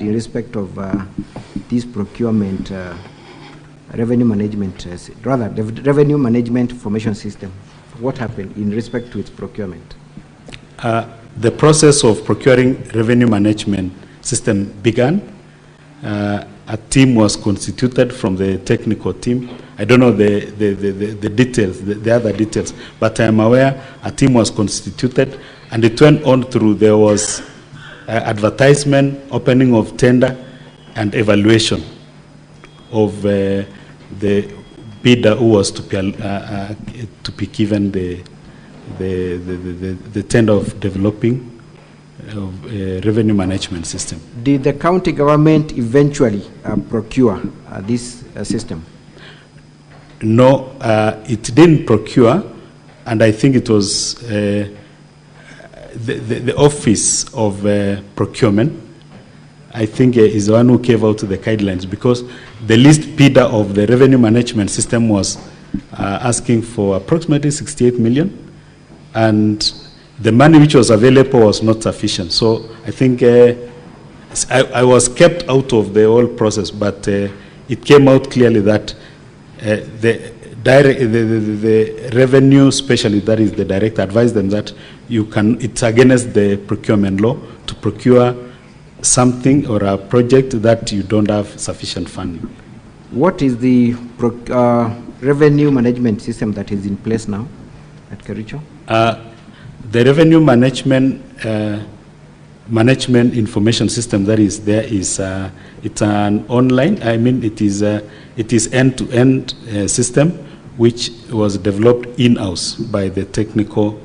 in respect of this procurement revenue management, the revenue management information system. What happened in respect to its procurement? The process of procuring revenue management system began. A team was constituted from the technical team. I don't know the details, the other details, but I am aware a team was constituted, and it went on through. There was advertisement, opening of tender, and evaluation of the bidder who was to be given the tender of developing revenue management system. Did the county government eventually procure this system? No, it didn't procure, and I think it was the office of procurement, I think, is the one who gave out the guidelines, because the list bidder of the revenue management system was asking for approximately 68 million, and the money which was available was not sufficient. So I think I was kept out of the whole process, but it came out clearly that the revenue specialist, that is the director, advised them that it's against the procurement law to procure something or a project that you don't have sufficient funding. What is the revenue management system that is in place now at Kericho? The revenue management information system that is there is it's an online. I mean, it is end-to-end system which was developed in-house by the technical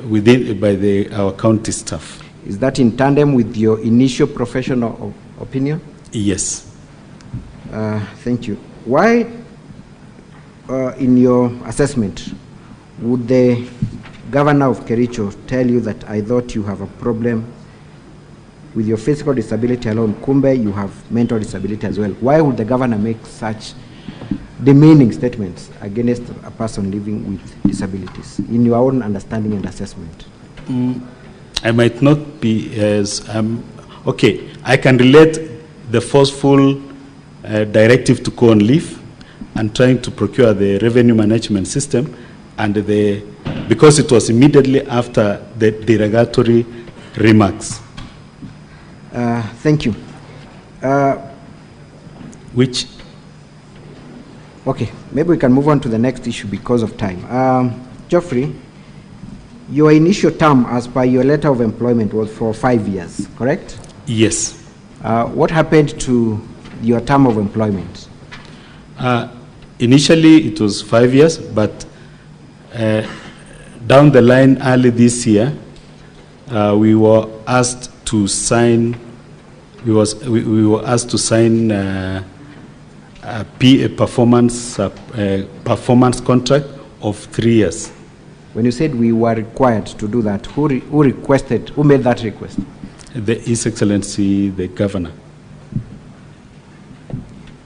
by our county staff. Is that in tandem with your initial professional opinion? Yes. Thank you. Why, in your assessment, would the governor of Kericho tell you that I thought you have a problem with your physical disability alone, kumbe you have mental disability as well? Why would the governor make such demeaning statements against a person living with disabilities, in your own understanding and assessment? I might not be as okay. I can relate the forceful directive to go on leave and trying to procure the revenue management system, and because it was immediately after the derogatory remarks. Thank you. Which? Okay, maybe we can move on to the next issue because of time. Geoffrey, your initial term, as per your letter of employment, was for 5 years, correct? Yes. What happened to your term of employment? Initially, it was 5 years, but down the line, early this year, we were asked to sign. We were asked to sign a performance contract of 3 years. When you said we were required to do that, who made that request? His Excellency, the Governor.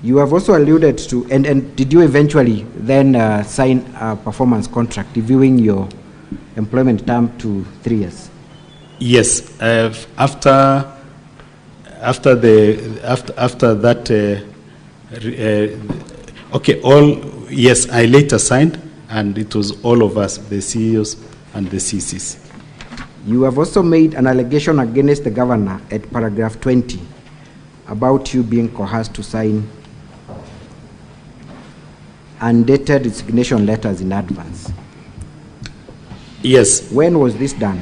You have also alluded to, and did you eventually then sign a performance contract reviewing your employment term to 3 years? Yes. After that, yes, I later signed, and it was all of us, the CEOs and the CCs. You have also made an allegation against the governor at paragraph 20 about you being coerced to sign undated resignation letters in advance. Yes. When was this done?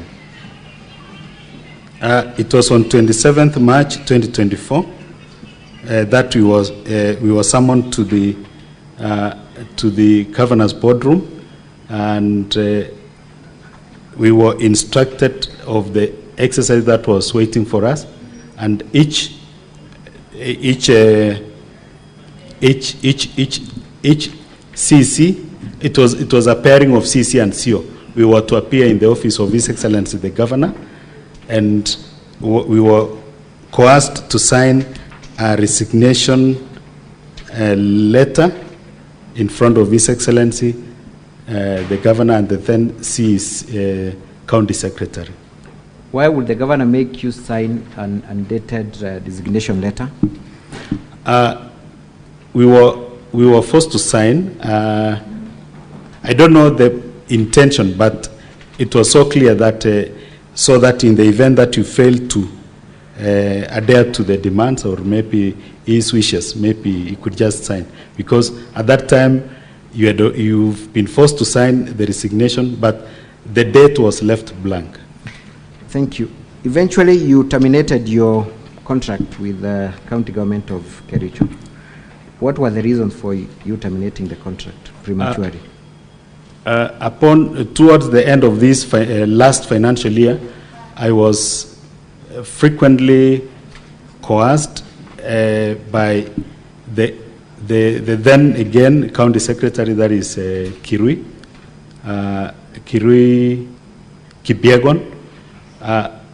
It was on 27th March 2024 that we were summoned to the governor's boardroom, and we were instructed of the exercise that was waiting for us, and each CC, it was a pairing of CC and CO. We were to appear in the office of His Excellency the Governor, and we were coerced to sign a resignation letter in front of His Excellency the Governor and the then County Secretary. Why would the governor make you sign an undated designation letter? We were forced to sign. I don't know the intention, but it was so clear that so that in the event that you fail to adhere to the demands or maybe his wishes, maybe you could just sign. Because at that time, you've been forced to sign the resignation, but the date was left blank. Thank you. Eventually, you terminated your contract with the county government of Kericho. What were the reasons for you terminating the contract prematurely? Towards the end of this last financial year, I was frequently coerced by the then again county secretary, that is Kirui Kibiegon.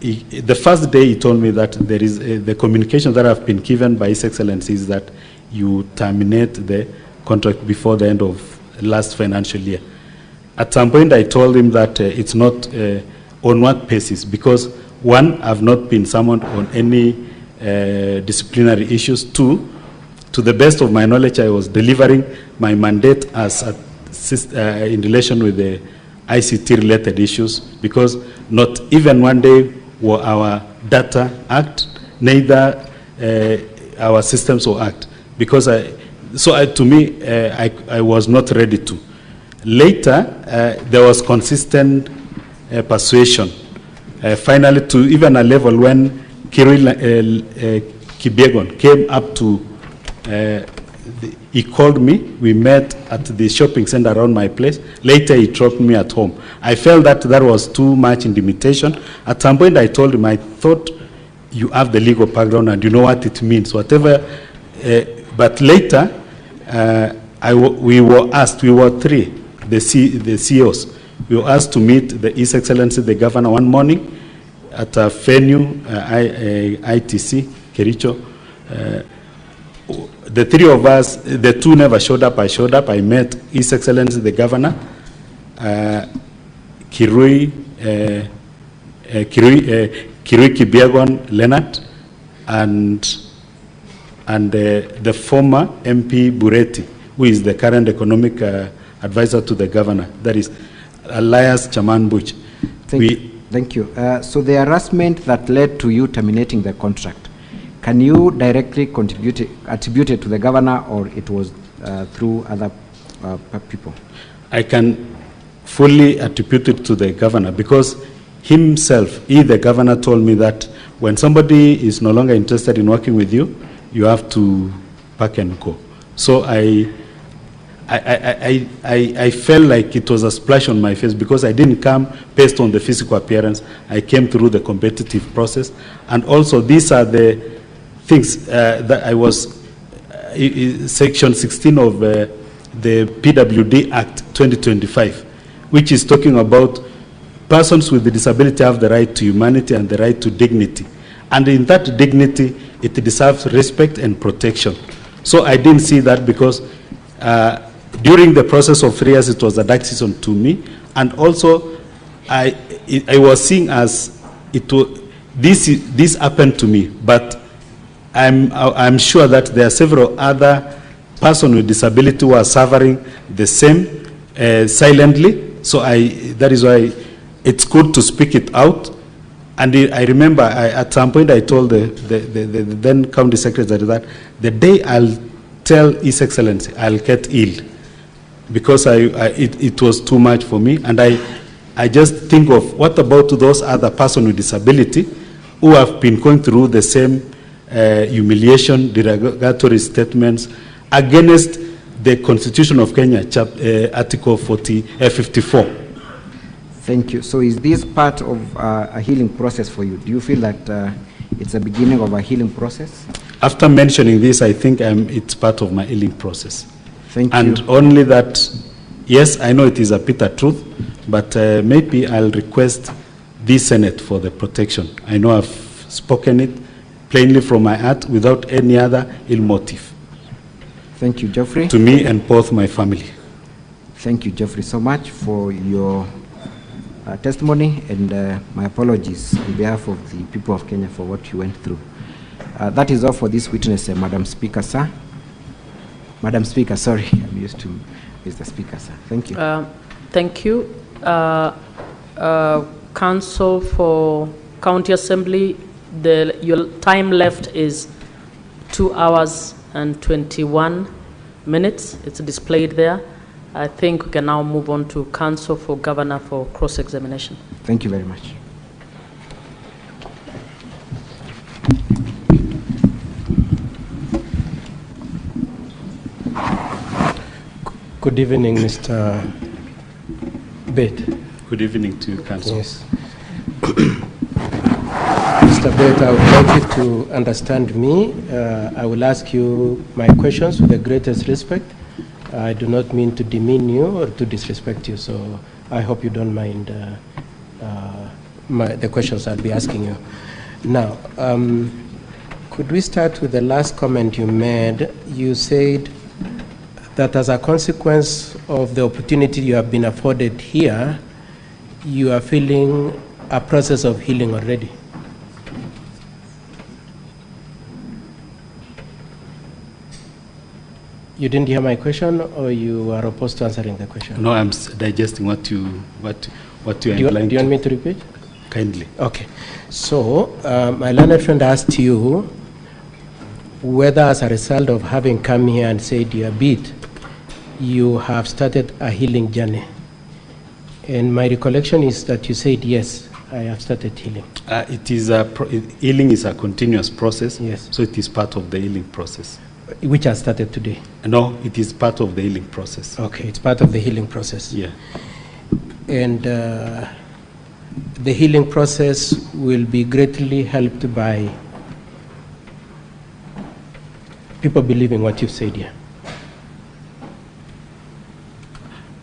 The first day he told me that there is the communication that I've been given by His Excellency is that you terminate the contract before the end of last financial year. At some point I told him that it's not on what basis, because one, I've not been summoned on any disciplinary issues. Two, to the best of my knowledge, I was delivering my mandate as in relation with the ICT-related issues, because not even one day were our data act, neither our systems will act. Because to me, I was not ready to. Later, there was consistent persuasion, finally to even a level when Kibiegon came up to, he called me, we met at the shopping center around my place. Later, he dropped me at home. I felt that that was too much intimidation. At some point, I told him, I thought you have the legal background and you know what it means, whatever. But later, we were asked, we were three, the CEOs, we were asked to meet His Excellency the Governor one morning at a venue, ITC, Kericho. The three of us, the two never showed up. I showed up. I met His Excellency the Governor, Kirui Kibiegon Leonard, and the former MP Bureti, who is the current economic advisor to the governor, that is Elias Chaman Buch. Thank you. So the harassment that led to you terminating the contract, can you directly attribute it to the governor, or it was through other people? I can fully attribute it to the governor, because himself, the governor, told me that when somebody is no longer interested in working with you, you have to pack and go. So I felt like it was a splash on my face, because I didn't come based on the physical appearance. I came through the competitive process. And also, these are the things that I was, Section 16 of the PWD Act 2025, which is talking about persons with disability have the right to humanity and the right to dignity. And in that dignity, it deserves respect and protection. So I didn't see that, because during the process of 3 years, it was a dark season to me. And also, I was seeing as this happened to me, but I'm sure that there are several other persons with disability who are suffering the same silently. So that is why it's good to speak it out. And I remember at some point I told the then county secretary that the day I'll tell His Excellency, I'll get ill, because it was too much for me. And I just think of, what about those other persons with disability who have been going through the same humiliation, derogatory statements against the Constitution of Kenya, Article 54. Thank you. So is this part of a healing process for you? Do you feel that it's the beginning of a healing process? After mentioning this, I think it's part of my healing process. Thank you. And only that, yes, I know it is a bitter truth, but maybe I'll request the Senate for the protection. I know I've spoken it plainly from my heart without any other ill motive. Thank you, Geoffrey. To me and both my family. Thank you, Geoffrey, so much for your testimony, and my apologies on behalf of the people of Kenya for what you went through. That is all for this witness, Madam Speaker, sir. Madam Speaker, sorry, I'm used to Mr. Speaker, sir. Thank you. Thank you. Council for County Assembly, your time left is 2 hours and 21 minutes. It's displayed there. I think we can now move on to Council for Governor for cross-examination. Thank you very much. Good evening, Mr. Bate. Good evening to you, Council. Yes. Mr. Bate, I would like you to understand me. I will ask you my questions with the greatest respect. I do not mean to demean you or to disrespect you, so I hope you don't mind the questions I'll be asking you. Now, could we start with the last comment you made? You said that as a consequence of the opportunity you have been afforded here, you are feeling a process of healing already. You didn't hear my question, or you are opposed to answering the question? No, I'm digesting what you are implying. Do you want me to repeat? Kindly. Okay. So, my learned friend asked you whether, as a result of having come here and said you are beat, you have started a healing journey. And my recollection is that you said, yes, I have started healing. Healing is a continuous process. Yes. So it is part of the healing process. Which has started today? No, it is part of the healing process. Okay, it's part of the healing process. Yeah. And the healing process will be greatly helped by people believing what you've said here.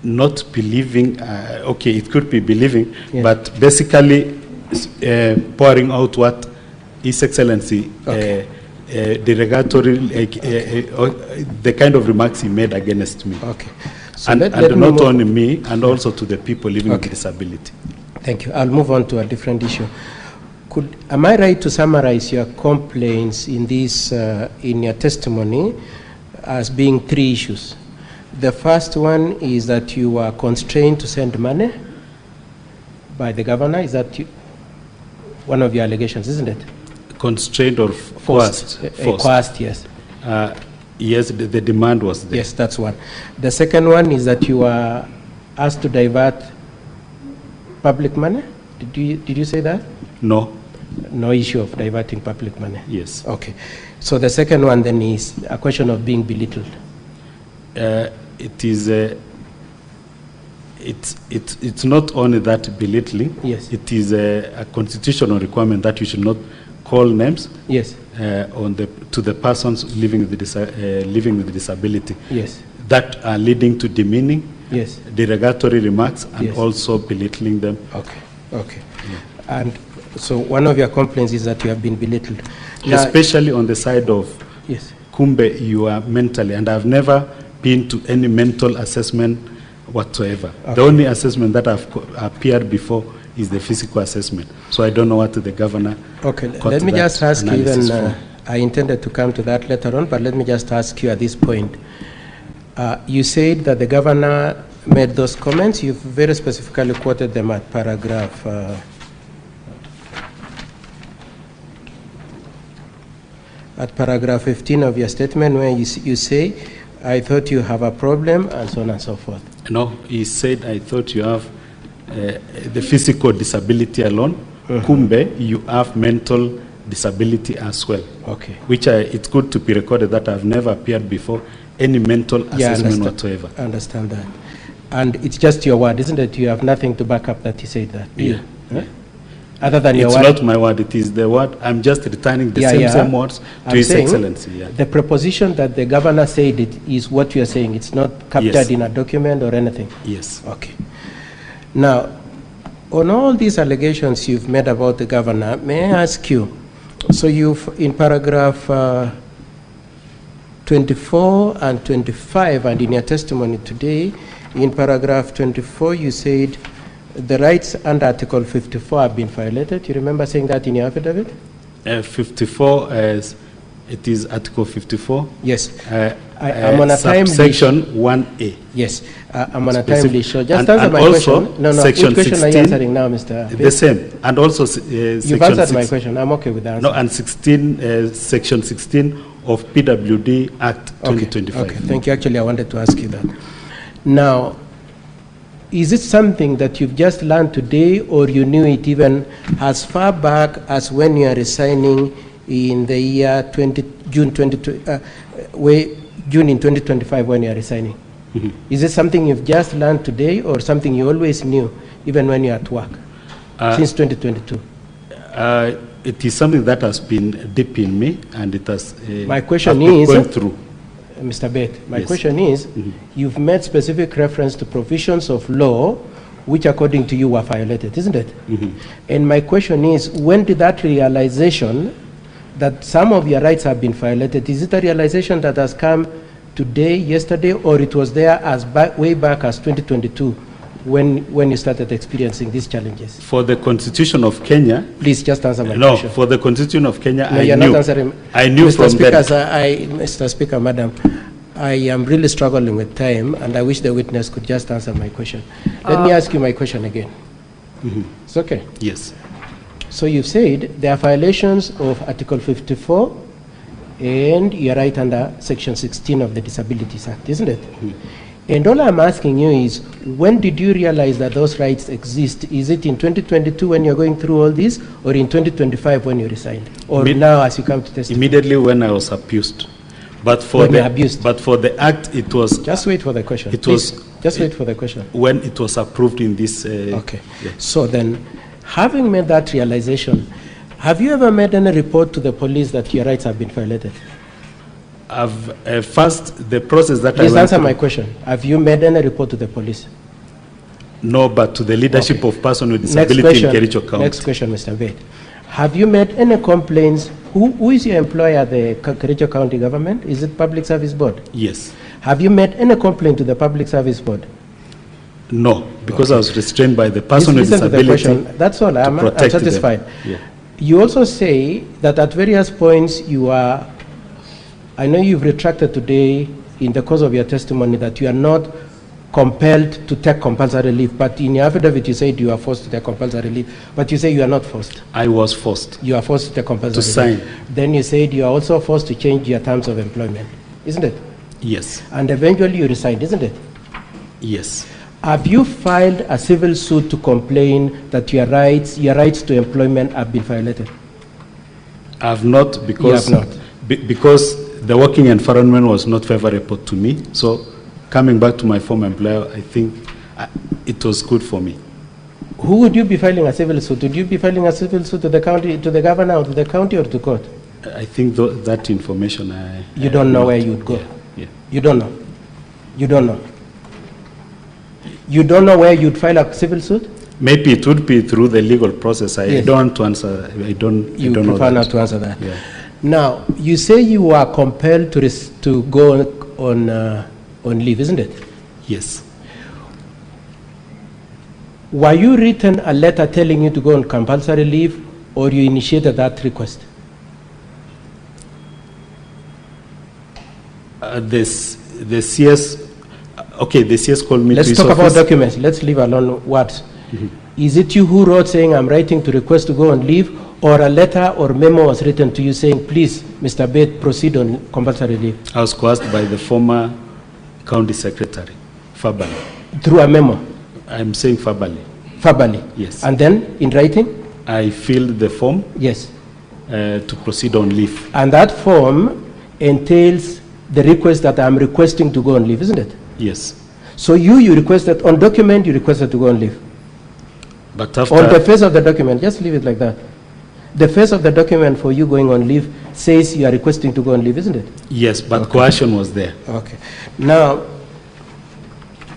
Not believing, okay, it could be believing, yes, but basically pouring out what His Excellency, okay, derogatory, the kind of remarks he made against me. Okay. So and not only me, and also to the people living with disability. Thank you. I'll move on to a different issue. Am I right to summarize your complaints in this, in your testimony as being 3 issues? The first one is that you are constrained to send money by the governor. Is that one of your allegations, isn't it? Constrained or forced? Coerced, yes. Yes, the demand was there. Yes, that's one. The second one is that you are asked to divert public money. Did you say that? No. No issue of diverting public money? Yes. Okay. So the second one then is a question of being belittled. It is it's not only that belittling. Yes. It is a constitutional requirement that you should not call names. Yes. To the persons living with disability. Yes. That are leading to demeaning. Yes. Derogatory remarks and yes, also belittling them. Okay. Okay. Yeah. And so one of your complaints is that you have been belittled. Especially on the side of yes, Kumbe, you are mentally, and I've never been to any mental assessment whatsoever. Okay. The only assessment that I've appeared before is the physical assessment. So I don't know what the governor. Okay, let me just ask you then, I intended to come to that later on, but let me just ask you at this point. You said that the governor made those comments. You've very specifically quoted them at paragraph at paragraph 15 of your statement, where you say, I thought you have a problem, and so on and so forth. No, he said, I thought you have the physical disability alone. Kumbe, you have mental disability as well. Okay. Which it's good to be recorded that I've never appeared before any mental assessment whatsoever. I understand that. And it's just your word, isn't it? You have nothing to back up that he said that. Yeah. Huh? Other than your word? It's not my word, it is the word. I'm just returning the same words to His Excellency. Yeah. The proposition that the governor said it is what you are saying. It's not captured in a document or anything? Yes. Okay. Now, on all these allegations you've made about the governor, may I ask you, so you've, in paragraph 24 and 25, and in your testimony today, in paragraph 24 you said the rights under Article 54 have been violated. You remember saying that in your affidavit? 54, it is Article 54. Yes. I'm on a time Section 1A. Yes. I'm on a timely show. Just and answer my also question. No, Section which question 16, are you answering now, Mr. The same. And also You've answered my question. I'm okay with the answer. No, and Section 16 of PWD Act 2025. Okay, thank you. Actually, I wanted to ask you that. Now, is it something that you've just learned today, or you knew it even as far back as when you are resigning in the year June in 2025 when you are resigning? Mm-hmm. Is it something you've just learned today, or something you always knew even when you're at work since 2022? It is something that has been deep in me, and it has. My question is going through. Mr. Bett, my question is, you've made specific reference to provisions of law which according to you were violated, isn't it? And my question is, when did that realization that some of your rights have been violated, is it a realization that has come today, yesterday, or it was there as way back as 2022 when you started experiencing these challenges? For the Constitution of Kenya. Please just answer my question. No, for the Constitution of Kenya, no, I you're knew. Not answering. I knew Mr. from Speaker, that. Mr. Speaker, Madam, I am really struggling with time, and I wish the witness could just answer my question. Let me ask you my question again. It's okay? Yes. So you've said there are violations of Article 54 and you're right under Section 16 of the Disabilities Act, isn't it? And all I'm asking you is, when did you realize that those rights exist? Is it in 2022 when you're going through all this, or in 2025 when you resigned? Or now as you come to testify? Immediately when I was abused. But for the act, it was... Just wait for the question. Just wait for the question. When it was approved in this... okay. Yeah. So then, having made that realization, have you ever made any report to the police that your rights have been violated? First, the process that Please answer my question. Have you made any report to the police? No, but to the leadership of persons with disability in Kericho County. Next question, Mr. Bett. Have you made any complaints? Who is your employer, the Kericho County government? Is it Public Service Board? Yes. Have you made any complaint to the Public Service Board? No, because I was restrained by the person with disability. That's all. I'm satisfied. Yeah. You also say that at various points you are, I know you've retracted today in the course of your testimony that you are not compelled to take compulsory leave, but in your affidavit you said you are forced to take compulsory leave, but you say you are not forced. I was forced. You are forced to take compulsory leave. To sign. Then you said you are also forced to change your terms of employment, isn't it? Yes. And eventually you resigned, isn't it? Yes. Have you filed a civil suit to complain that your rights to employment have been violated? I have not, because, you have not. Because the working environment was not favorable to me. So coming back to my former employer, I think it was good for me. Who would you be filing a civil suit? Would you be filing a civil suit to the county, to the governor, or to the county, or to court? I think that information you don't know where you'd go. Yeah. You don't know. You don't know. You don't know where you'd file a civil suit? Maybe it would be through the legal process. I don't want to answer. I don't know prefer that. not to answer that. Yeah. Now, you say you are compelled to go on leave, isn't it? Yes. Were you written a letter telling you to go on compulsory leave, or you initiated that request? The CS, okay, the CS called me. Let's talk about documents. Let's leave alone words. Is it you who wrote saying I'm writing to request to go on leave, or a letter or memo was written to you saying, please, Mr. Bett, proceed on compulsory leave? I was coerced by the former county secretary, verbally. Through a memo? I'm saying verbally. Verbally? Yes. And then in writing? I filled the form. Yes. To proceed on leave. And that form entails the request that I'm requesting to go on leave, isn't it? Yes. So you requested, on document, you requested to go on leave? But after... On the face of the document, just leave it like that. The face of the document for you going on leave says you are requesting to go on leave, isn't it? Yes, but coercion was there. Okay. Now,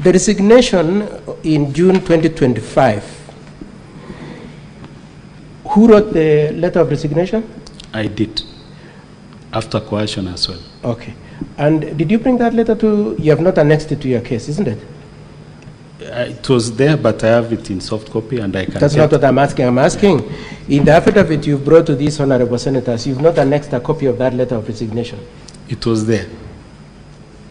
the resignation in June 2025, who wrote the letter of resignation? I did, after coercion as well. Okay. And did you bring that letter to, you have not annexed it to your case, isn't it? It was there, but I have it in soft copy, and I can. That's not what I'm asking. I'm asking, in the affidavit you've brought to these honorable senators, you've not annexed a copy of that letter of resignation. It was there.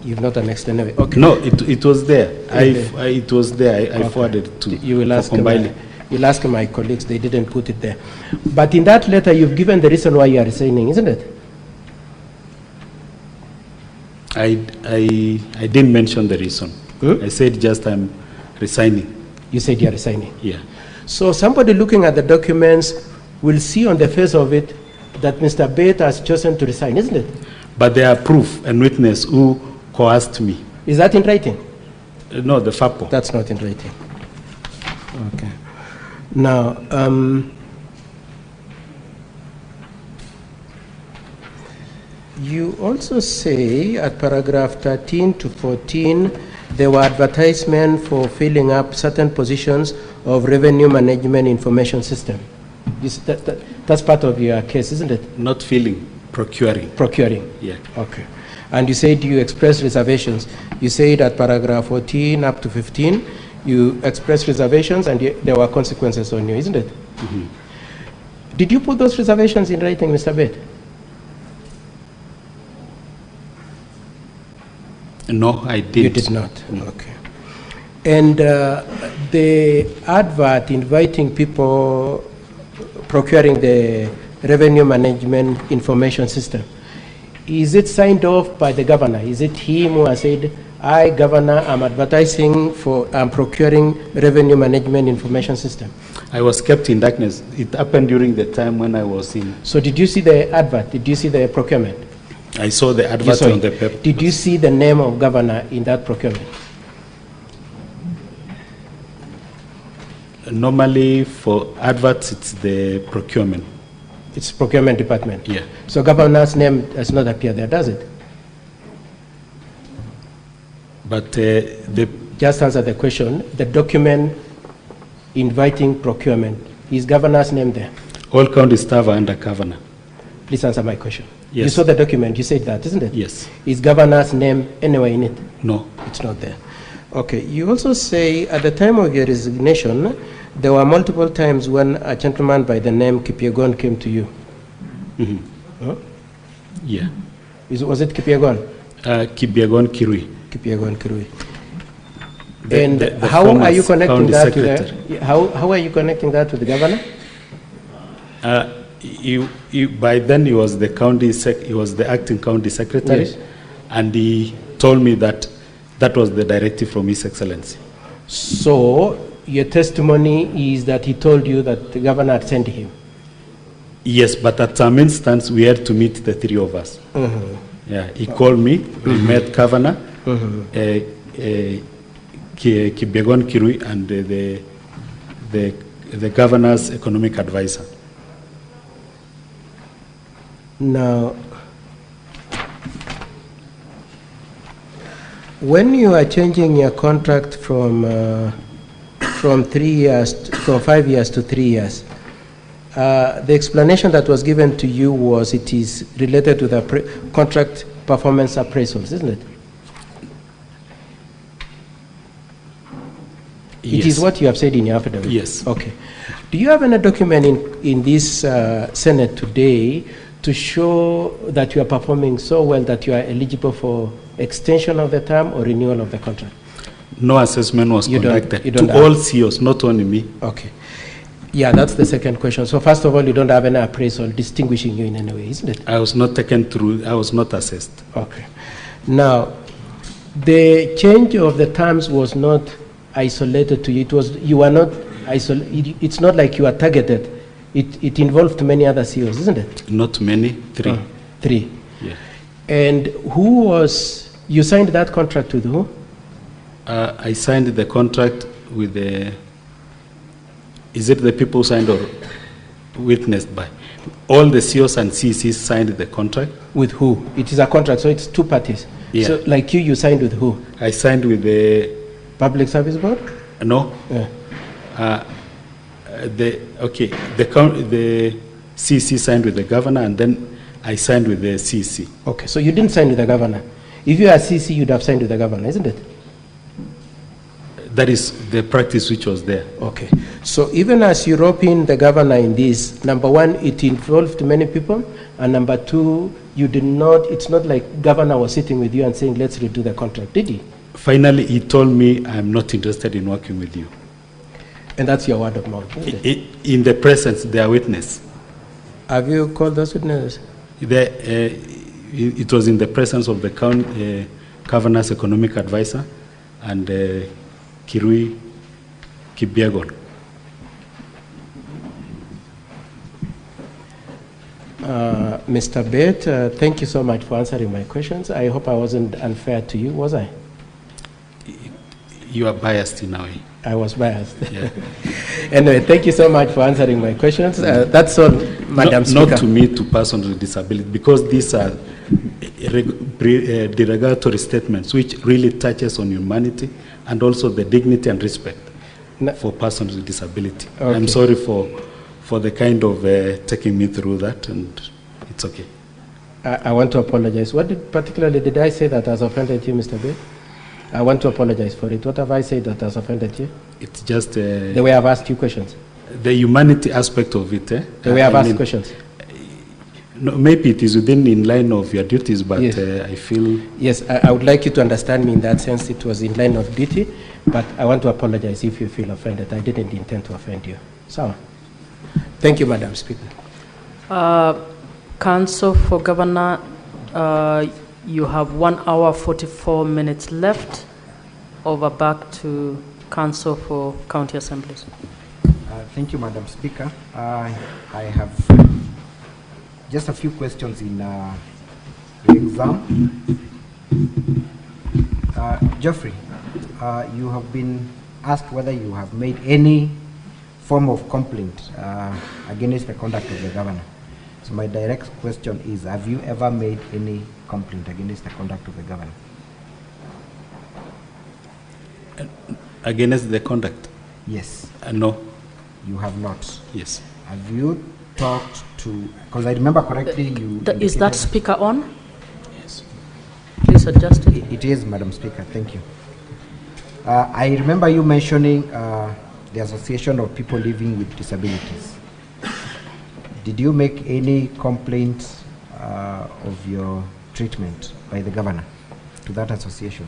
You've not annexed anyway. Okay. No, it was there. It was there. I forwarded it to. You will ask you'll ask my colleagues. They didn't put it there. But in that letter, you've given the reason why you are resigning, isn't it? I didn't mention the reason. I said just I'm resigning. You said you're resigning. Yeah. So somebody looking at the documents will see on the face of it that Mr. Bate has chosen to resign, isn't it? But there are proof and witness who coerced me. Is that in writing? No, the FAPO. That's not in writing. Okay. Now, you also say at paragraph 13 to 14, there were advertisements for filling up certain positions of revenue management information system. That's part of your case, isn't it? Not filling, procuring. Procuring. Yeah. Okay. And you said you expressed reservations. You said at paragraph 14 up to 15, you expressed reservations and there were consequences on you, isn't it? Mm-hmm. Did you put those reservations in writing, Mr. Bate? No, I didn't. You did not. No. Okay. And the advert inviting people procuring the revenue management information system, is it signed off by the governor? Is it him who has said, I, governor, am advertising for, I'm procuring revenue management information system? I was kept in darkness. It happened during the time when I was in. So did you see the advert? Did you see the procurement? I saw the advert on the paper. Did you see the name of governor in that procurement? Normally for adverts, it's the procurement. It's procurement department? Yeah. So governor's name does not appear there, does it? But just answer the question. The document inviting procurement, is governor's name there? All county staff are under governor. Please answer my question. Yes. You saw the document, you said that, isn't it? Yes. Is governor's name anywhere in it? No. It's not there. Okay. You also say at the time of your resignation, there were multiple times when a gentleman by the name Kipyegon came to you. Mm-hmm. Huh? Yeah. Was it Kipyegon? Kipyegon Kirui. Kipyegon Kirui. And how are you connecting that to the, how are you connecting that to the governor? By then he was the he was the acting county secretary, yes. And he told me that that was the directive from His Excellency. So your testimony is that he told you that the governor had sent him? Yes, but at some instance we had to meet the three of us. Mm-hmm. Yeah, he called me. We met governor, Mm-hmm. Kipyegon Kirui, and the governor's economic advisor. Now, when you are changing your contract from 3 years, from 5 years to 3 years, the explanation that was given to you was it is related to the contract performance appraisals, isn't it? Yes. It is what you have said in your affidavit? Yes. Okay. Do you have any document in this Senate today to show that you are performing so well that you are eligible for extension of the term or renewal of the contract? No assessment was conducted to all CEOs, not only me. Okay. Yeah, that's the second question. So first of all, you don't have any appraisal distinguishing you in any way, isn't it? I was not taken through, I was not assessed. Okay. Now, the change of the terms was not isolated to you. It was, you are not isolated. It's not like you are targeted. It involved many other CEOs, isn't it? Not many, 3. 3. Yeah. And who was, you signed that contract with who? I signed the contract with the, is it the people signed or witnessed by? All the CEOs and CECs signed the contract. With who? It is a contract, so it's 2 parties. Yeah. So like you signed with who? I signed with the Public Service Board? No. Yeah. The CC signed with the governor, and then I signed with the CC. Okay, so you didn't sign with the governor. If you are CC, you'd have signed with the governor, isn't it? That is the practice which was there. Okay. So even as you rope in the governor in this, number one, it involved many people, and number two, you did not, it's not like governor was sitting with you and saying, let's redo the contract, did he? Finally, he told me, I'm not interested in working with you. And that's your word of mouth, isn't it? In the presence, their witness. Have you called those witnesses? It was in the presence of the governor's economic advisor and Kirui Kibiegon. Mr. Bate, thank you so much for answering my questions. I hope I wasn't unfair to you, was I? You are biased in a way. I was biased. Yeah. Anyway, thank you so much for answering my questions. That's all, Madam Speaker. Not to me, to persons with disability, because these are derogatory statements which really touches on humanity and also the dignity and respect for persons with disability. Okay. I'm sorry for the kind of taking me through that, and it's okay. I want to apologize. What particularly did I say that has offended you, Mr. Bate? I want to apologize for it. What have I said that has offended you? It's just the way I've asked you questions. The humanity aspect of it. The way I've asked questions. No, maybe it is in line of your duties, but yes. I feel... Yes, I would like you to understand me in that sense. It was in line of duty, but I want to apologize if you feel offended. I didn't intend to offend you. So, thank you, Madam Speaker. Council for Governor, you have 1 hour 44 minutes left. Over back to Council for County Assemblies. Thank you, Madam Speaker. I have just a few questions in the exam. Geoffrey, you have been asked whether you have made any form of complaint against the conduct of the governor. So my direct question is, have you ever made any complaint against the conduct of the governor? Against the conduct? Yes. No. You have not? Yes. Have you talked to, because I remember correctly, is that speaker on? Yes. Please adjust it. It is, Madam Speaker. Thank you. I remember you mentioning the Association of People Living with Disabilities. Did you make any complaints of your treatment by the governor to that association?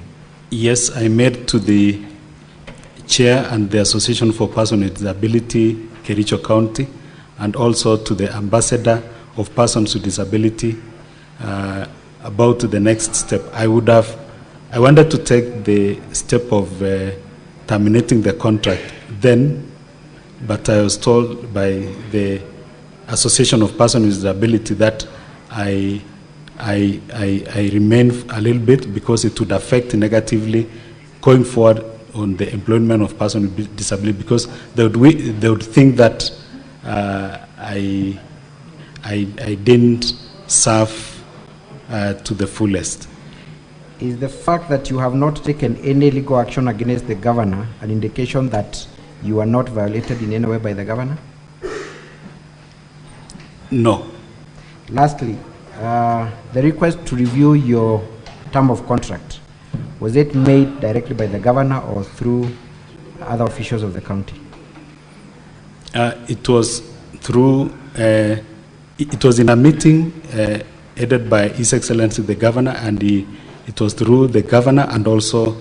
Yes, I made to the chair and the Association for Persons with Disability, Kericho County, and also to the ambassador of persons with disability about the next step. I wanted to take the step of terminating the contract then, but I was told by the Association of Persons with Disability that I remain a little bit because it would affect negatively going forward on the employment of persons with disability, because they would think that I didn't serve to the fullest. Is the fact that you have not taken any legal action against the governor an indication that you are not violated in any way by the governor? No. Lastly, the request to review your term of contract, was it made directly by the governor or through other officials of the county? It was through, it was in a meeting headed by His Excellency the Governor, and it was through the governor, and also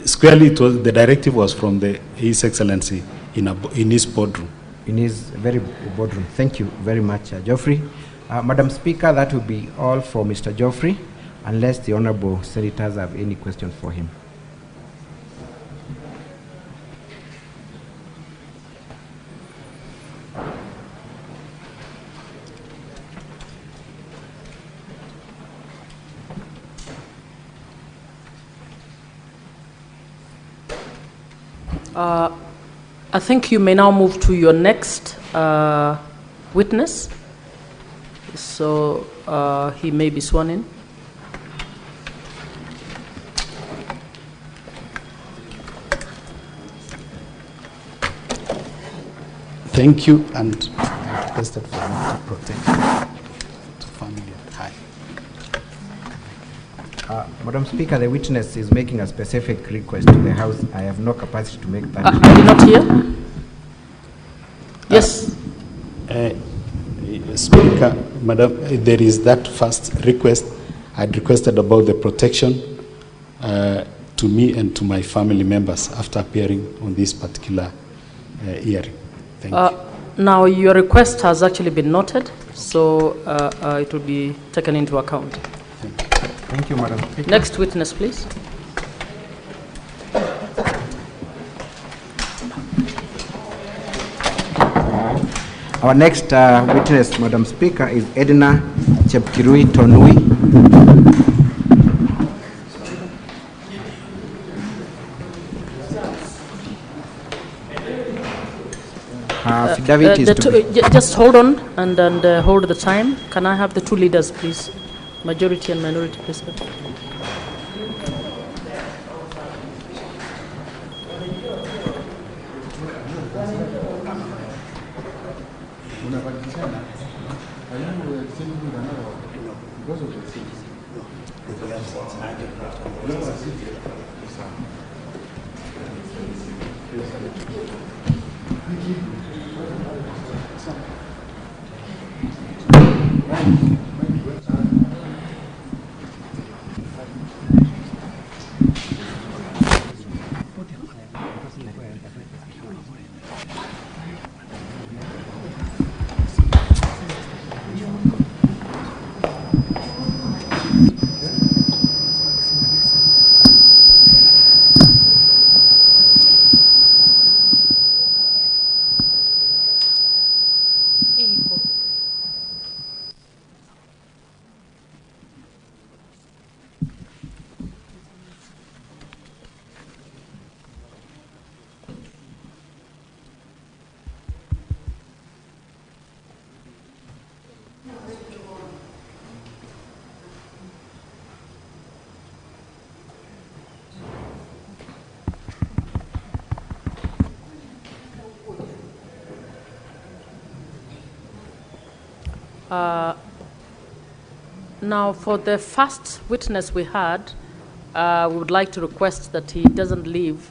squarely the directive was from His Excellency in his boardroom. In his very boardroom. Thank you very much, Geoffrey. Madam Speaker, that will be all for Mr. Geoffrey, unless the honorable senators have any questions for him. I think you may now move to your next witness. So he may be sworn in. Thank you, and I requested for you to protect to family. Hi. Madam Speaker, the witness is making a specific request to the House. I have no capacity to make that. Are you not here? Yes. Speaker, Madam, there is that first request. I'd requested about the protection to me and to my family members after appearing on this particular hearing. Thank you. Now, your request has actually been noted, so it will be taken into account. Thank you. Thank you, Madam Speaker. Next witness, please. Our next witness, Madam Speaker, is Edna Chepkirui Tonui. Affidavit is to be just hold on and hold the time. Can I have the two leaders, please? Majority and minority, please. Now, for the first witness we had, we would like to request that he doesn't leave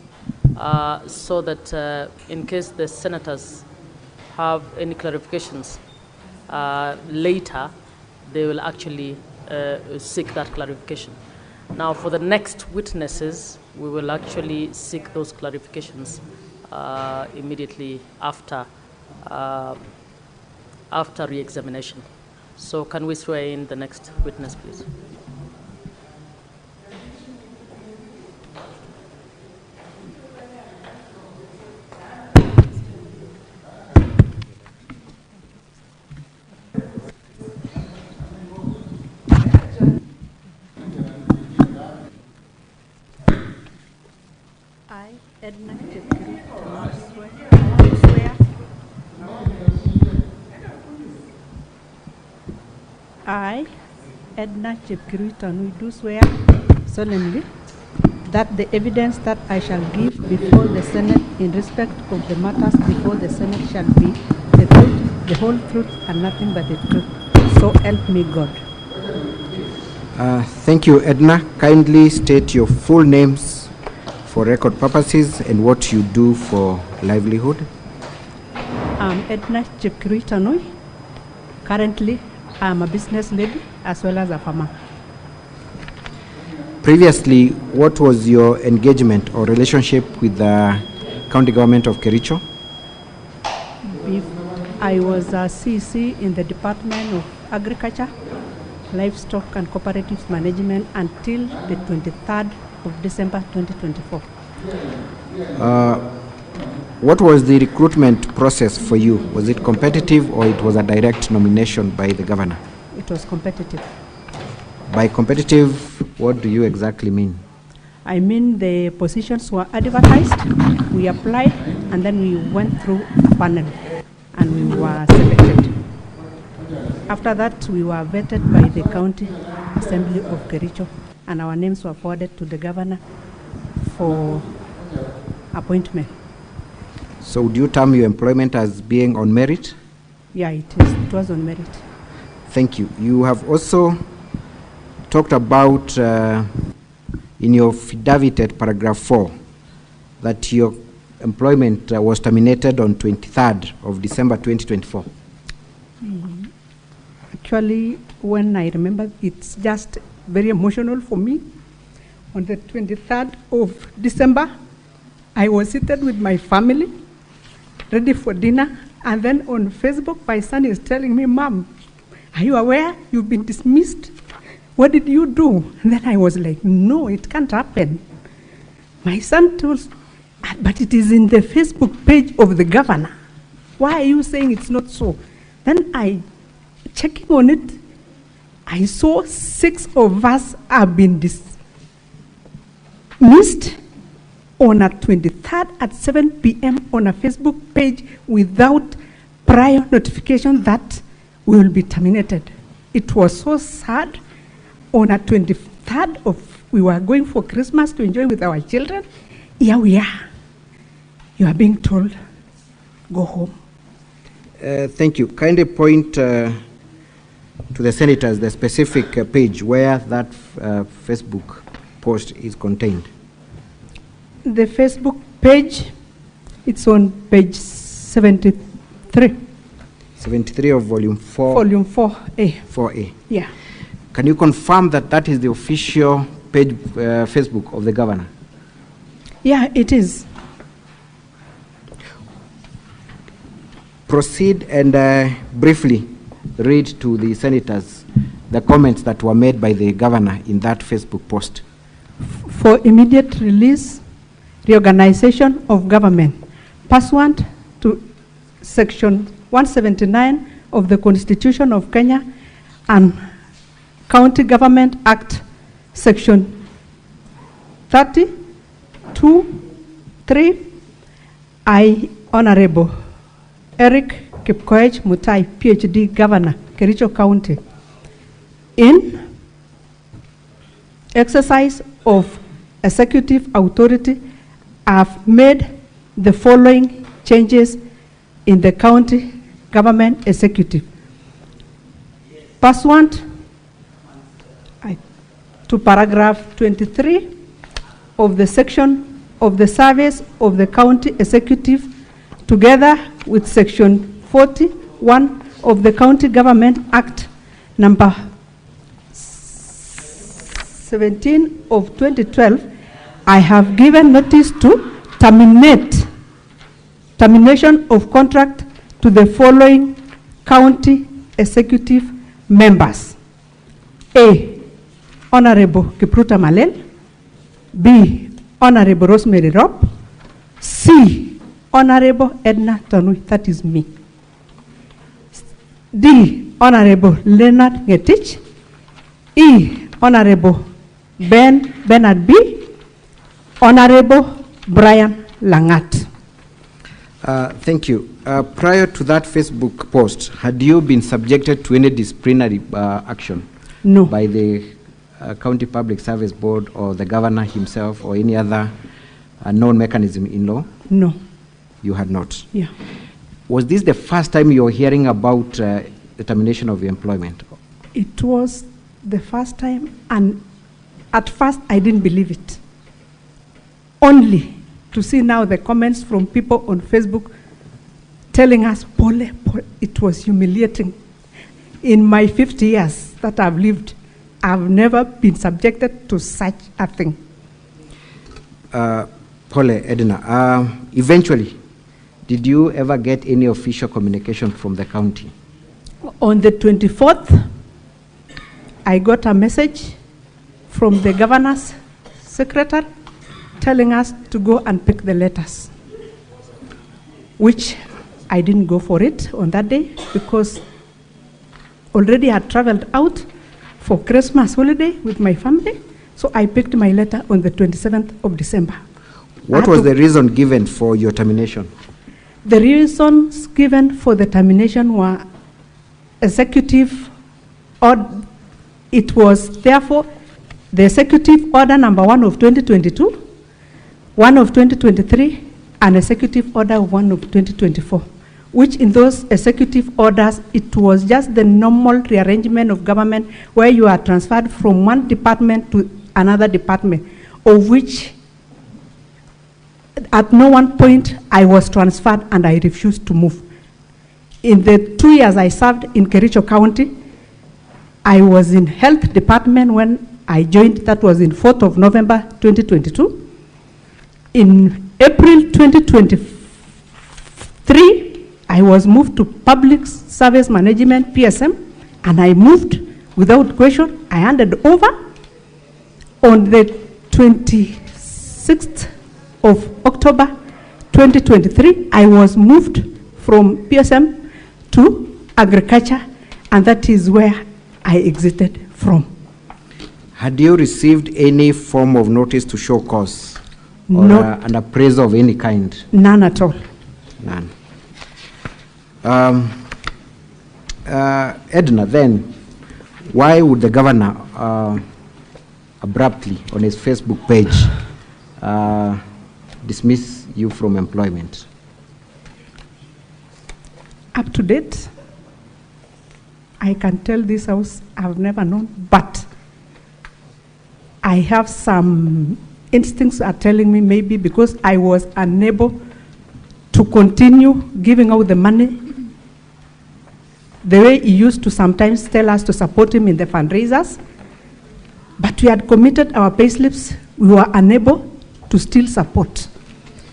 so that in case the senators have any clarifications later, they will actually seek that clarification. Now, for the next witnesses, we will actually seek those clarifications immediately after re-examination. So can we swear in the next witness, please? I, Edna Chepkirui, swear. I, Edna Chepkirui Tanui, do swear solemnly that the evidence that I shall give before the Senate in respect of the matters before the Senate shall be the truth, the whole truth, and nothing but the truth. So help me God. Thank you, Edna. Kindly state your full names for record purposes and what you do for livelihood. I'm Edna Chepkirui Tanui. Currently, I'm a business lady as well as a farmer. Previously, what was your engagement or relationship with the county government of Kericho? I was a CC in the Department of Agriculture, Livestock and Cooperatives Management until the 23rd of December 2024. What was the recruitment process for you? Was it competitive or it was a direct nomination by the governor? It was competitive. By competitive, what do you exactly mean? I mean the positions were advertised, we applied, and then we went through a panel and we were selected. After that, we were vetted by the County Assembly of Kericho, and our names were forwarded to the governor for appointment. So do you term your employment as being on merit? Yeah, it is. It was on merit. Thank you. You have also talked about in your affidavit, paragraph 4, that your employment was terminated on 23rd of December 2024. Actually, when I remember, it's just very emotional for me. On the 23rd of December, I was seated with my family, ready for dinner, and then on Facebook, my son is telling me, "Mom, are you aware you've been dismissed? What did you do?" And then I was like, "No, it can't happen." My son told, "But it is in the Facebook page of the governor. Why are you saying it's not so?" Then I, checking on it, I saw 6 of us have been dismissed on a 23rd at 7 p.m. on a Facebook page without prior notification that we will be terminated. It was so sad. On a 23rd we were going for Christmas to enjoy with our children. Here we are. You are being told, go home. Thank you. Kindly point to the senators the specific page where that Facebook post is contained. The Facebook page, it's on page 73. 73 of volume 4. Volume 4A. 4A. Yeah. Can you confirm that that is the official page, Facebook of the governor? Yeah, it is. Proceed and briefly read to the senators the comments that were made by the governor in that Facebook post. For immediate release, reorganization of government, pursuant to Section 179 of the Constitution of Kenya and County Government Act, Section 30(2)(3), I, Honorable Eric Kipkoech Mutahi, PhD, Governor, Kericho County, in exercise of executive authority, have made the following changes in the county government executive. Pursuant to paragraph 23 of the section of the service of the county executive, together with section 41 of the County Government Act number 17 of 2012, I have given notice to termination of contract to the following county executive members. A, Honorable Kipruta Malel. B, Honorable Rosemary Rob. C, Honorable Edna Tanui, that is me. D, Honorable Leonard Ngetich. E, Honorable Bernard B. Honorable Brian Langat. Thank you. Prior to that Facebook post, had you been subjected to any disciplinary action? No. By the County Public Service Board or the governor himself or any other known mechanism in law? No. You had not? Yeah. Was this the first time you were hearing about the termination of your employment? It was the first time, and at first I didn't believe it. Only to see now the comments from people on Facebook telling us, Pole, it was humiliating. In my 50 years that I've lived, I've never been subjected to such a thing. Pole, Edna, eventually, did you ever get any official communication from the county? On the 24th, I got a message from the governor's secretary telling us to go and pick the letters, which I didn't go for it on that day because already I had traveled out for Christmas holiday with my family, so I picked my letter on the 27th of December. What was the reason given for your termination? The reasons given for the termination were executive order. It was therefore the executive order number 1 of 2022, 1 of 2023, and executive order 1 of 2024, which in those executive orders, it was just the normal rearrangement of government where you are transferred from one department to another department, of which at no one point I was transferred and I refused to move. In the 2 years I served in Kericho County, I was in health department when I joined. That was in 4th of November 2022. In April 2023, I was moved to Public Service Management, PSM, and I moved without question. I handed over. On the 26th of October 2023, I was moved from PSM to agriculture, and that is where I exited from. Had you received any form of notice to show cause or an appraisal of any kind? None at all. None. Edna, then, why would the governor abruptly on his Facebook page dismiss you from employment? Up to date, I can tell this house I've never known, but I have some instincts are telling me maybe because I was unable to continue giving out the money the way he used to sometimes tell us to support him in the fundraisers, but we had committed our payslips, we were unable to still support.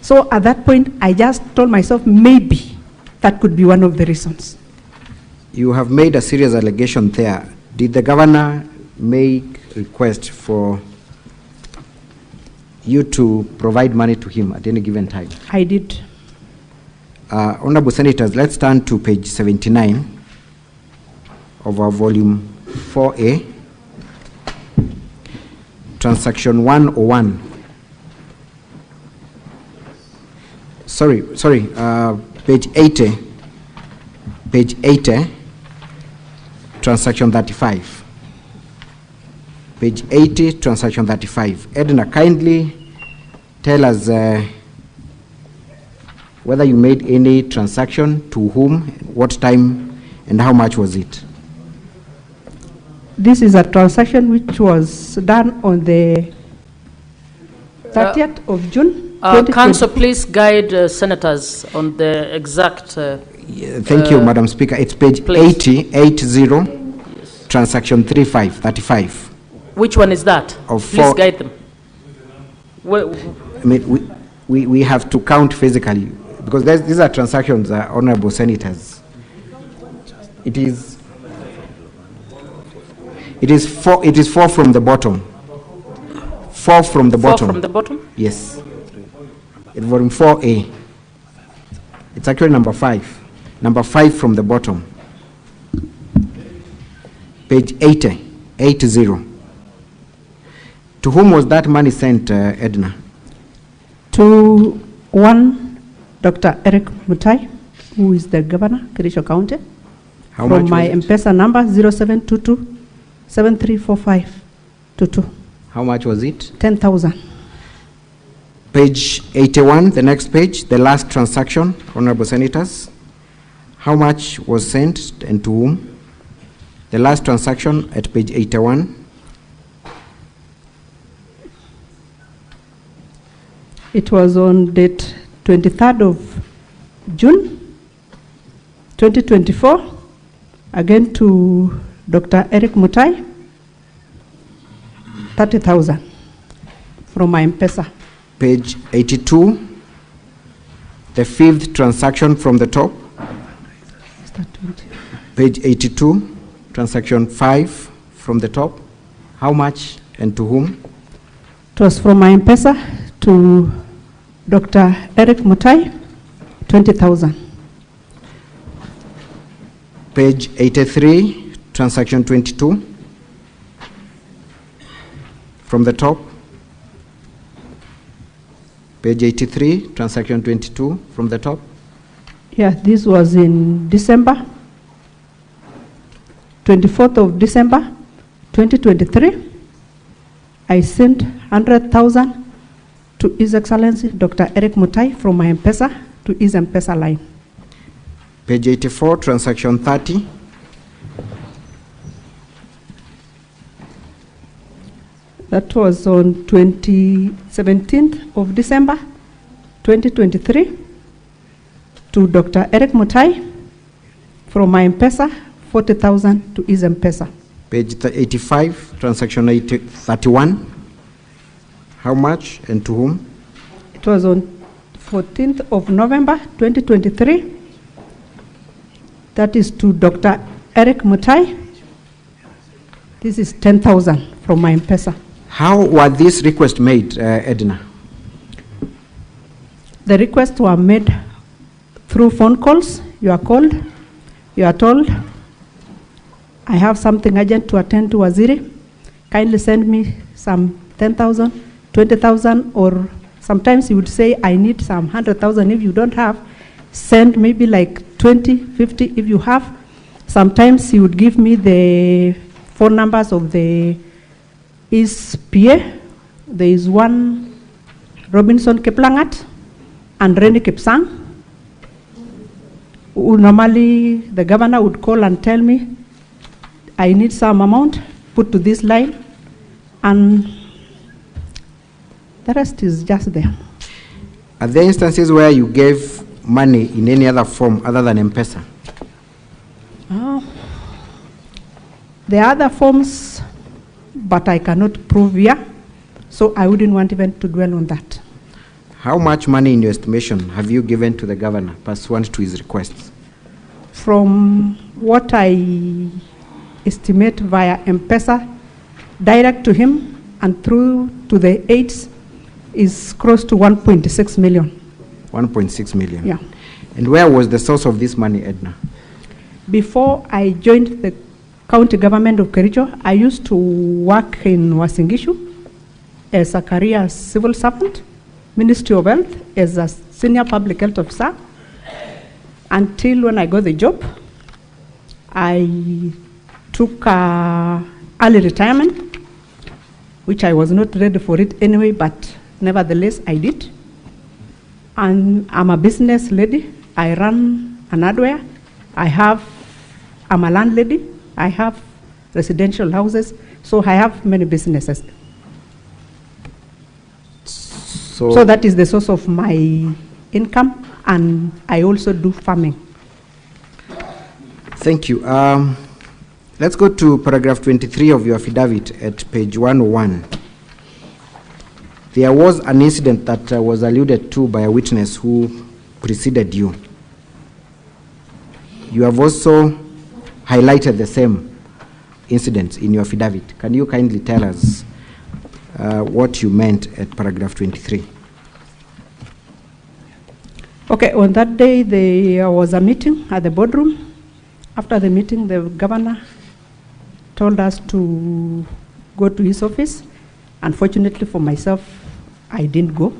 So at that point, I just told myself maybe that could be one of the reasons. You have made a serious allegation there. Did the governor make request for you to provide money to him at any given time? I did. Honorable Senators, let's turn to page 79 of our volume 4A, transaction 101. Page 80, transaction 35. Page 80, transaction 35. Edna, kindly tell us whether you made any transaction, to whom, what time, and how much was it? This is a transaction which was done on the 30th of June. Council, please guide senators on the exact. Thank you, Madam Speaker. It's page 80, yes. Transaction 35. Which one is that? Please guide them. I mean, we have to count physically because these are transactions, honorable senators. It is 4 from the bottom. 4 from the bottom. 4 from the bottom? Yes. In volume 4A. It's actually number 5. Number 5 from the bottom. Page 80. To whom was that money sent, Edna? To one Dr. Eric Mutahi, who is the governor, Kericho County. How much from my was it? M-Pesa number 0722-734522. How much was it? 10,000. Page 81, the next page, the last transaction, honorable senators. How much was sent and to whom? The last transaction at page 81. It was on date 23rd of June 2024, again to Dr. Eric Mutahi, 30,000 from my M-Pesa. Page 82, the 5th transaction from the top. Is that 20? Page 82, transaction 5 from the top. How much and to whom? It was from my M-Pesa to Dr. Eric Mutahi, 20,000. Page 83, transaction 22 from the top. Page 83, transaction 22 from the top. Yeah, this was in December, 24th of December, 2023. I sent 100,000 to His Excellency Dr. Eric Mutahi from my M-Pesa to his M-Pesa line. Page 84, transaction 30. That was on 17th of December, 2023, to Dr. Eric Mutahi from my M-Pesa, 40,000 to his M-Pesa. Page 85, transaction 31. How much and to whom? It was on 14th of November, 2023. That is to Dr. Eric Mutahi. This is 10,000 from my M-Pesa. How were these requests made, Edna? The requests were made through phone calls. You are called, you are told, I have something urgent to attend to Waziri. Kindly send me some 10,000, 20,000, or sometimes you would say, I need some 100,000 if you don't have. Send maybe like 20, 50 if you have. Sometimes he would give me the phone numbers of his PA. There is one Robinson Kiplangat and Reni Kipsang, who normally the governor would call and tell me, I need some amount, put to this line, and the rest is just there. Are there instances where you gave money in any other form other than M-Pesa? There are other forms, but I cannot prove here, so I wouldn't want even to dwell on that. How much money in your estimation have you given to the governor pursuant to his requests? From what I estimate via M-Pesa, direct to him and through to the aides, is close to 1.6 million. 1.6 million? Yeah. And where was the source of this money, Edna? Before I joined the county government of Kericho, I used to work in Uasin Gishu as a career civil servant, Ministry of Health, as a senior public health officer, until when I got the job. I took early retirement, which I was not ready for it anyway, but nevertheless I did. And I'm a business lady. I run an hardware. I'm a landlady. I have residential houses, so I have many businesses. So that is the source of my income, and I also do farming. Thank you. Let's go to paragraph 23 of your affidavit at page 101. There was an incident that was alluded to by a witness who preceded you. You have also highlighted the same incident in your affidavit. Can you kindly tell us what you meant at paragraph 23? Okay, on that day there was a meeting at the boardroom. After the meeting, the governor told us to go to his office. Unfortunately for myself, I didn't go,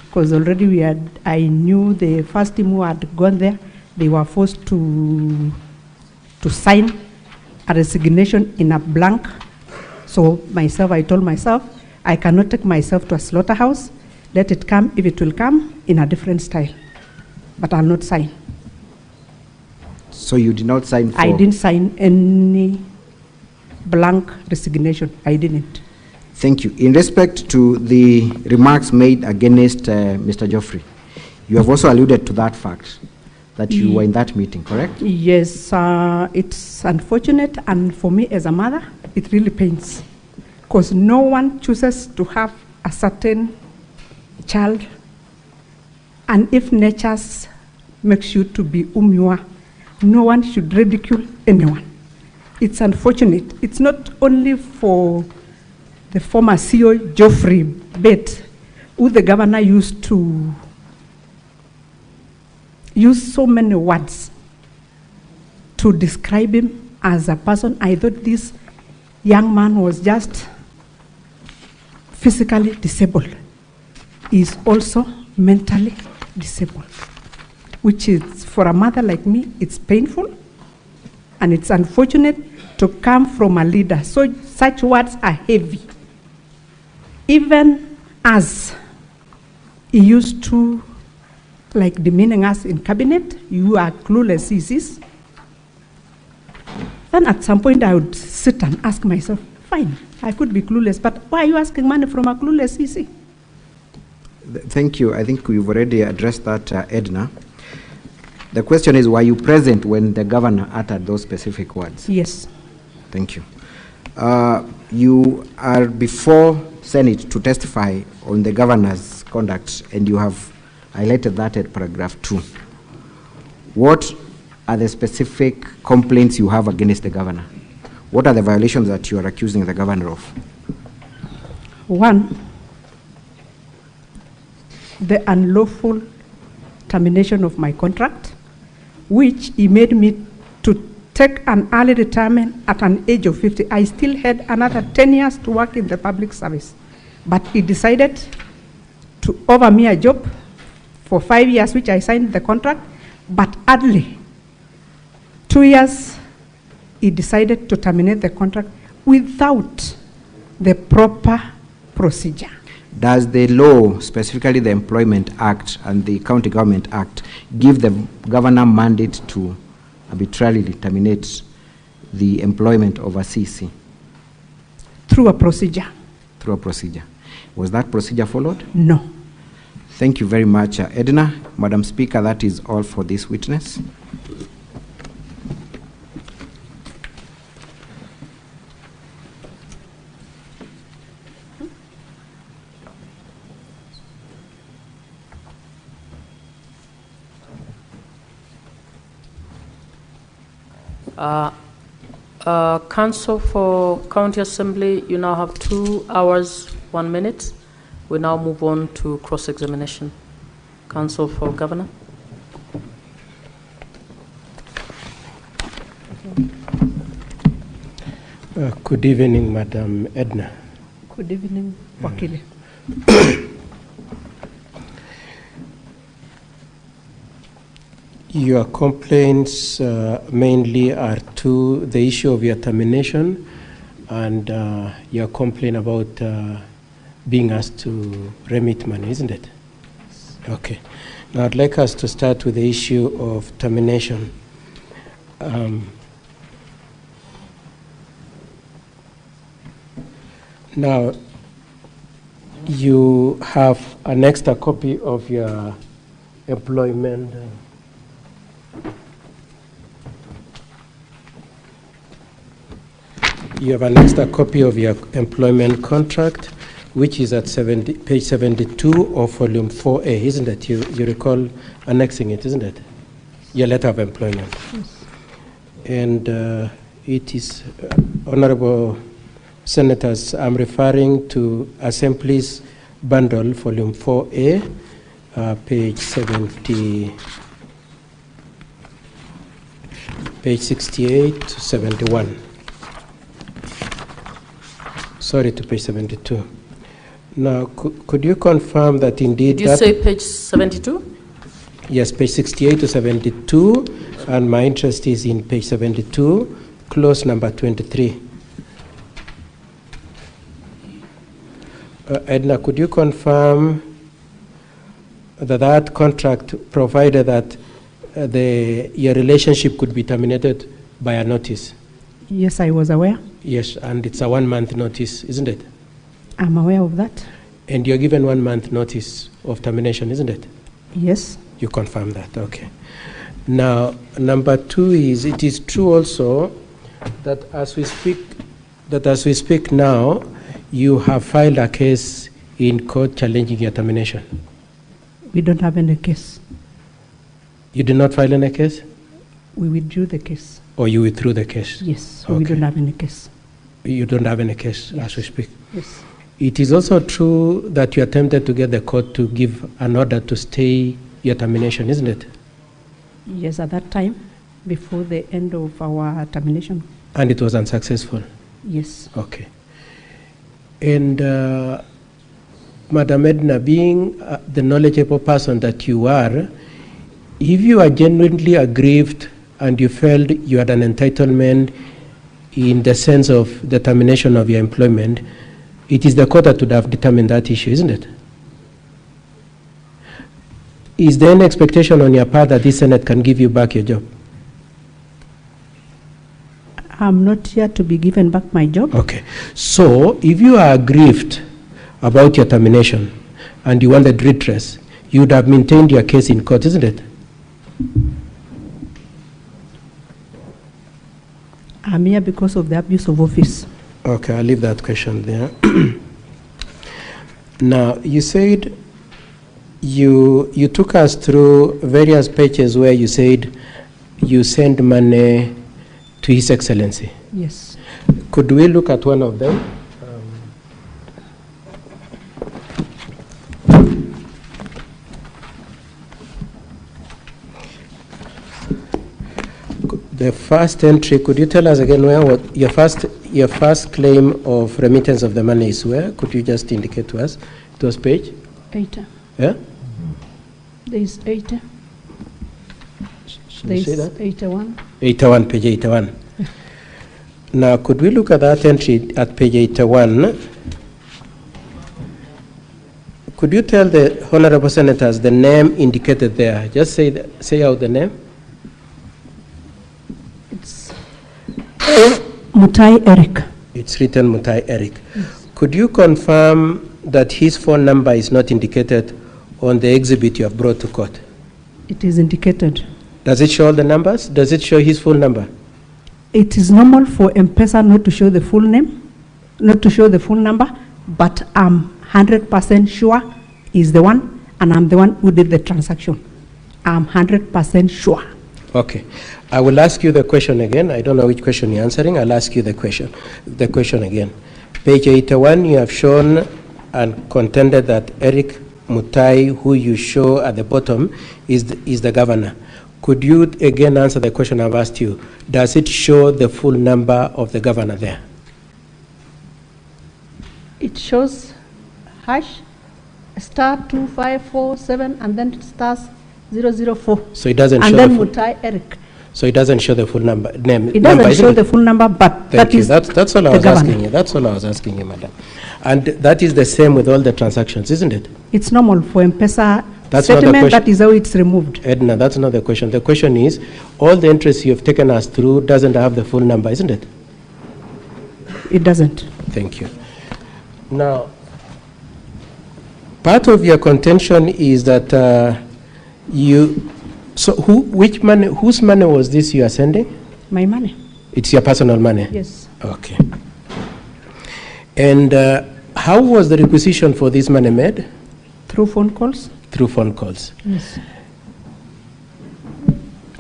because already I knew the first team who had gone there, they were forced to sign a resignation in a blank. So I told myself, I cannot take myself to a slaughterhouse. Let it come, if it will come, in a different style. But I'll not sign. So you did not sign for? I didn't sign any blank resignation. I didn't. Thank you. In respect to the remarks made against Mr. Geoffrey, you have also alluded to that fact, that you were in that meeting, correct? Yes, it's unfortunate, and for me as a mother, it really pains, because no one chooses to have a certain child, and if nature makes you to be whom you are, no one should ridicule anyone. It's unfortunate. It's not only for the former CEO Geoffrey, but who the governor used to use so many words to describe him as a person. I thought this young man was just physically disabled. He's also mentally disabled, which is, for a mother like me, it's painful, and it's unfortunate to come from a leader. So such words are heavy. Even as he used to like demeaning us in cabinet. You are clueless CCs. Then at some point I would sit and ask myself, fine, I could be clueless, but why are you asking money from a clueless CC? Thank you. I think we've already addressed that, Edna. The question is, were you present when the governor uttered those specific words? Yes. Thank you. You are before Senate to testify on the governor's conduct, and you have highlighted that at paragraph 2. What are the specific complaints you have against the governor? What are the violations that you are accusing the governor of? 1, the unlawful termination of my contract, which he made me to take an early retirement at an age of 50. I still had another 10 years to work in the public service. But he decided to offer me a job for 5 years, which I signed the contract, but early, 2 years, he decided to terminate the contract without the proper procedure. Does the law, specifically the Employment Act and the County Government Act, give the governor mandate to arbitrarily terminate the employment of a CC? Through a procedure. Through a procedure. Was that procedure followed? No. Thank you very much, Edna. Madam Speaker, that is all for this witness. Council for County Assembly, you now have 2 hours, 1 minute. We now move on to cross-examination. Council for Governor. Good evening, Madam Edna. Good evening, Wakili. Your complaints mainly are to the issue of your termination and your complaint about being asked to remit money, isn't it? Okay. Now I'd like us to start with the issue of termination. Now, you have an extra copy of your employment. You have an extra copy of your employment contract, which is at page 72 of volume 4A, isn't it? You recall annexing it, isn't it? Your letter of employment. Yes. And it is, Honorable Senators, I'm referring to Assembly's bundle, volume 4A, page 68 to 71. Sorry, to page 72. Now, could you confirm that indeed... Did you say page 72? Yes, page 68 to 72, and my interest is in page 72, clause number 23. Edna, could you confirm that that contract provided that your relationship could be terminated by a notice? Yes, I was aware. Yes, and it's a 1 month notice, isn't it? I'm aware of that. And you're given 1 month notice of termination, isn't it? Yes. You confirm that, okay. Now, number 2 is, it is true also that as we speak now, you have filed a case in court challenging your termination. We don't have any case. You did not file any case? We withdrew the case. Or you withdrew the case? Yes, so okay. we don't have any case. You don't have any case Yes. as we speak? Yes. It is also true that you attempted to get the court to give an order to stay your termination, isn't it? Yes, at that time, before the end of our termination. And it was unsuccessful? Yes. Okay. And Madam Edna, being the knowledgeable person that you are, if you are genuinely aggrieved and you felt you had an entitlement in the sense of the termination of your employment, it is the court that would have determined that issue, isn't it? Is there any expectation on your part that this Senate can give you back your job? I'm not here to be given back my job. Okay. So if you are aggrieved about your termination and you wanted redress, you would have maintained your case in court, isn't it? I'm here because of the abuse of office. Okay, I'll leave that question there. Now, you said you took us through various pages where you said you send money to His Excellency. Yes. Could we look at one of them? The first entry, could you tell us again where what your first claim of remittance of the money is where? Could you just indicate to us? It was page? 80. Yeah? There is 80. Should There you say is that? 81. 81, page 81. Now, could we look at that entry at page 81? Could you tell the honorable senators the name indicated there? Just say out the name. It's Mutahi Eric. It's written Mutahi Eric. Yes. Could you confirm that his phone number is not indicated on the exhibit you have brought to court? It is indicated. Does it show all the numbers? Does it show his full number? It is normal for M-Pesa not to show the full name, not to show the full number, but I'm 100% sure he's the one, and I'm the one who did the transaction. I'm 100% sure. Okay. I will ask you the question again. I don't know which question you're answering. I'll ask you the question again. Page 81, you have shown and contended that Eric Mutahi, who you show at the bottom, is the governor. Could you again answer the question I've asked you? Does it show the full number of the governor there? It shows hash *2547 and then stars 004. So it doesn't and show then the full, Mutahi Eric. So it doesn't show the full number name. It doesn't show the full number, but Thank you. is That's all I was asking you. That's all I was asking you, madam. And that is the same with all the transactions, isn't it? It's normal for M-Pesa That's not the settlement. question. That is how it's removed. Edna, that's not the question. The question is, all the interest you've taken us through doesn't have the full number, isn't it? It doesn't. Thank you. Now, part of your contention is that which money, whose money was this you are sending? My money. It's your personal money? Yes. Okay. And how was the requisition for this money made? Through phone calls. Through phone calls. Yes.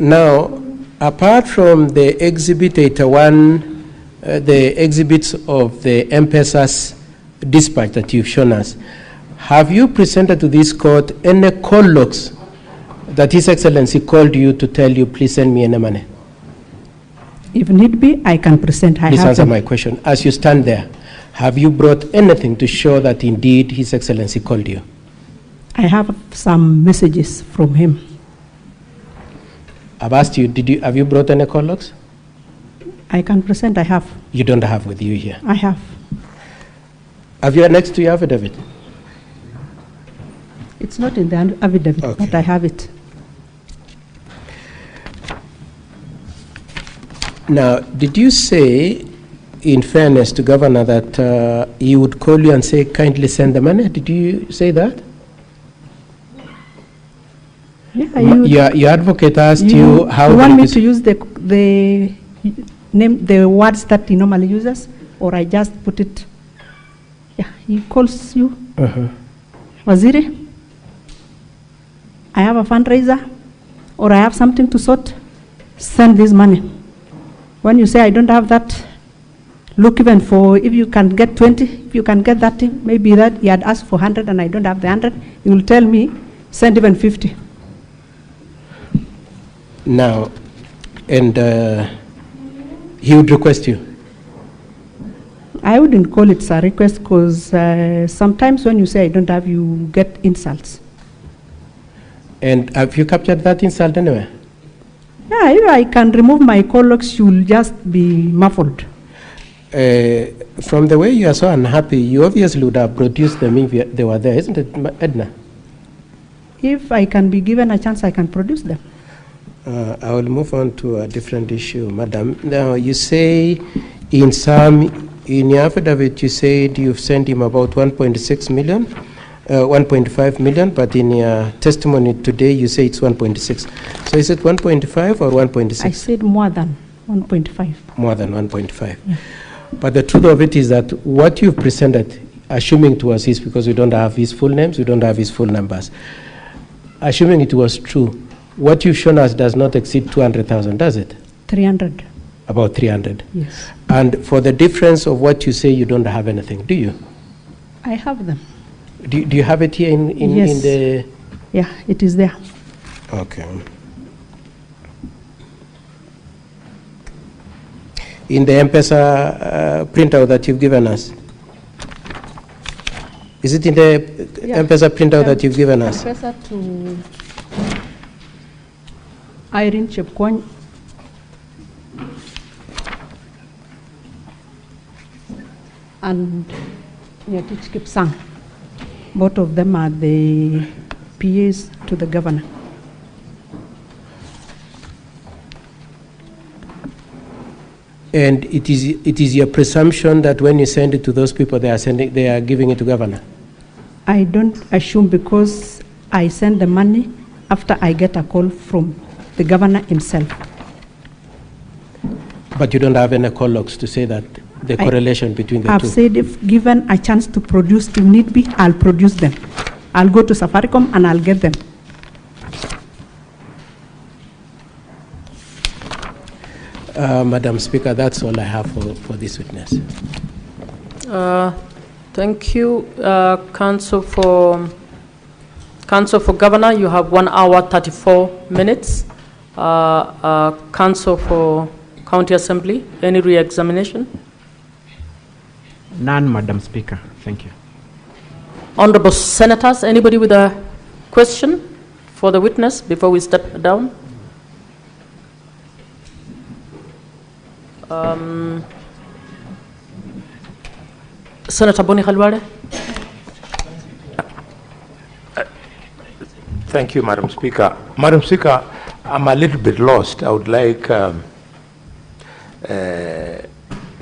Now, apart from the Exhibit 81, the exhibits of the M-Pesa's dispatch that you've shown us, have you presented to this court any call logs that His Excellency called you to tell you, please send me any money? If need be, I can present. Please answer my question. As you stand there, have you brought anything to show that indeed His Excellency called you? I have some messages from him. I've asked you, have you brought any call logs? I can present. I have. You don't have with you here? I have. Have you annexed to your affidavit? It's not in the affidavit, Okay. but I have it. Now, did you say, in fairness to Governor, that he would call you and say, kindly send the money? Did you say that? Yeah, your advocate asked you how... You want me to use the name, the words that he normally uses, or I just put it? Yeah, he calls you. Waziri, I have a fundraiser, or I have something to sort, send this money. When you say I don't have that, look even for, if you can get 20, if you can get that thing, maybe that he had asked for 100 and I don't have the 100, he will tell me, send even 50. Now, and he would request you? I wouldn't call it a request, because sometimes when you say I don't have, you get insults. And have you captured that insult anyway? Yeah, if I can remove my call logs, you'll just be muffled. From the way you are so unhappy, you obviously would have produced them if they were there, isn't it, Edna? If I can be given a chance, I can produce them. I will move on to a different issue, Madam. Now, you say in your affidavit, you said you've sent him about 1.6 million, 1.5 million, but in your testimony today, you say it's 1.6. So is it 1.5 or 1.6? I said more than 1.5. More than 1.5. Yeah. But the truth of it is that what you've presented, assuming to us is because we don't have his full names, we don't have his full numbers. Assuming it was true, what you've shown us does not exceed 200,000, does it? 300. About 300. Yes. And for the difference of what you say, you don't have anything, do you? I have them. Do you have it here Yes. in the... Yeah, it is there. Okay. In the M-Pesa printout that you've given us? Is it in the M-Pesa printout that you've given us? M-Pesa to Irene Chepkwony. And Nyatich Kipsang. Both of them are the PAs to the governor. And it is your presumption that when you send it to those people, they are giving it to governor? I don't assume, because I send the money after I get a call from the governor himself. But you don't have any call logs to say that the correlation between the two? I've said if given a chance to produce, if need be, I'll produce them. I'll go to Safaricom and I'll get them. Madam Speaker, that's all I have for this witness. Thank you, Counsel for Governor. You have 1 hour 34 minutes. Counsel for County Assembly, any re-examination? None, Madam Speaker. Thank you. Honorable Senators, anybody with a question for the witness before we step down? Senator Boni Khalwale. Thank you, Madam Speaker. Madam Speaker, I'm a little bit lost. I would like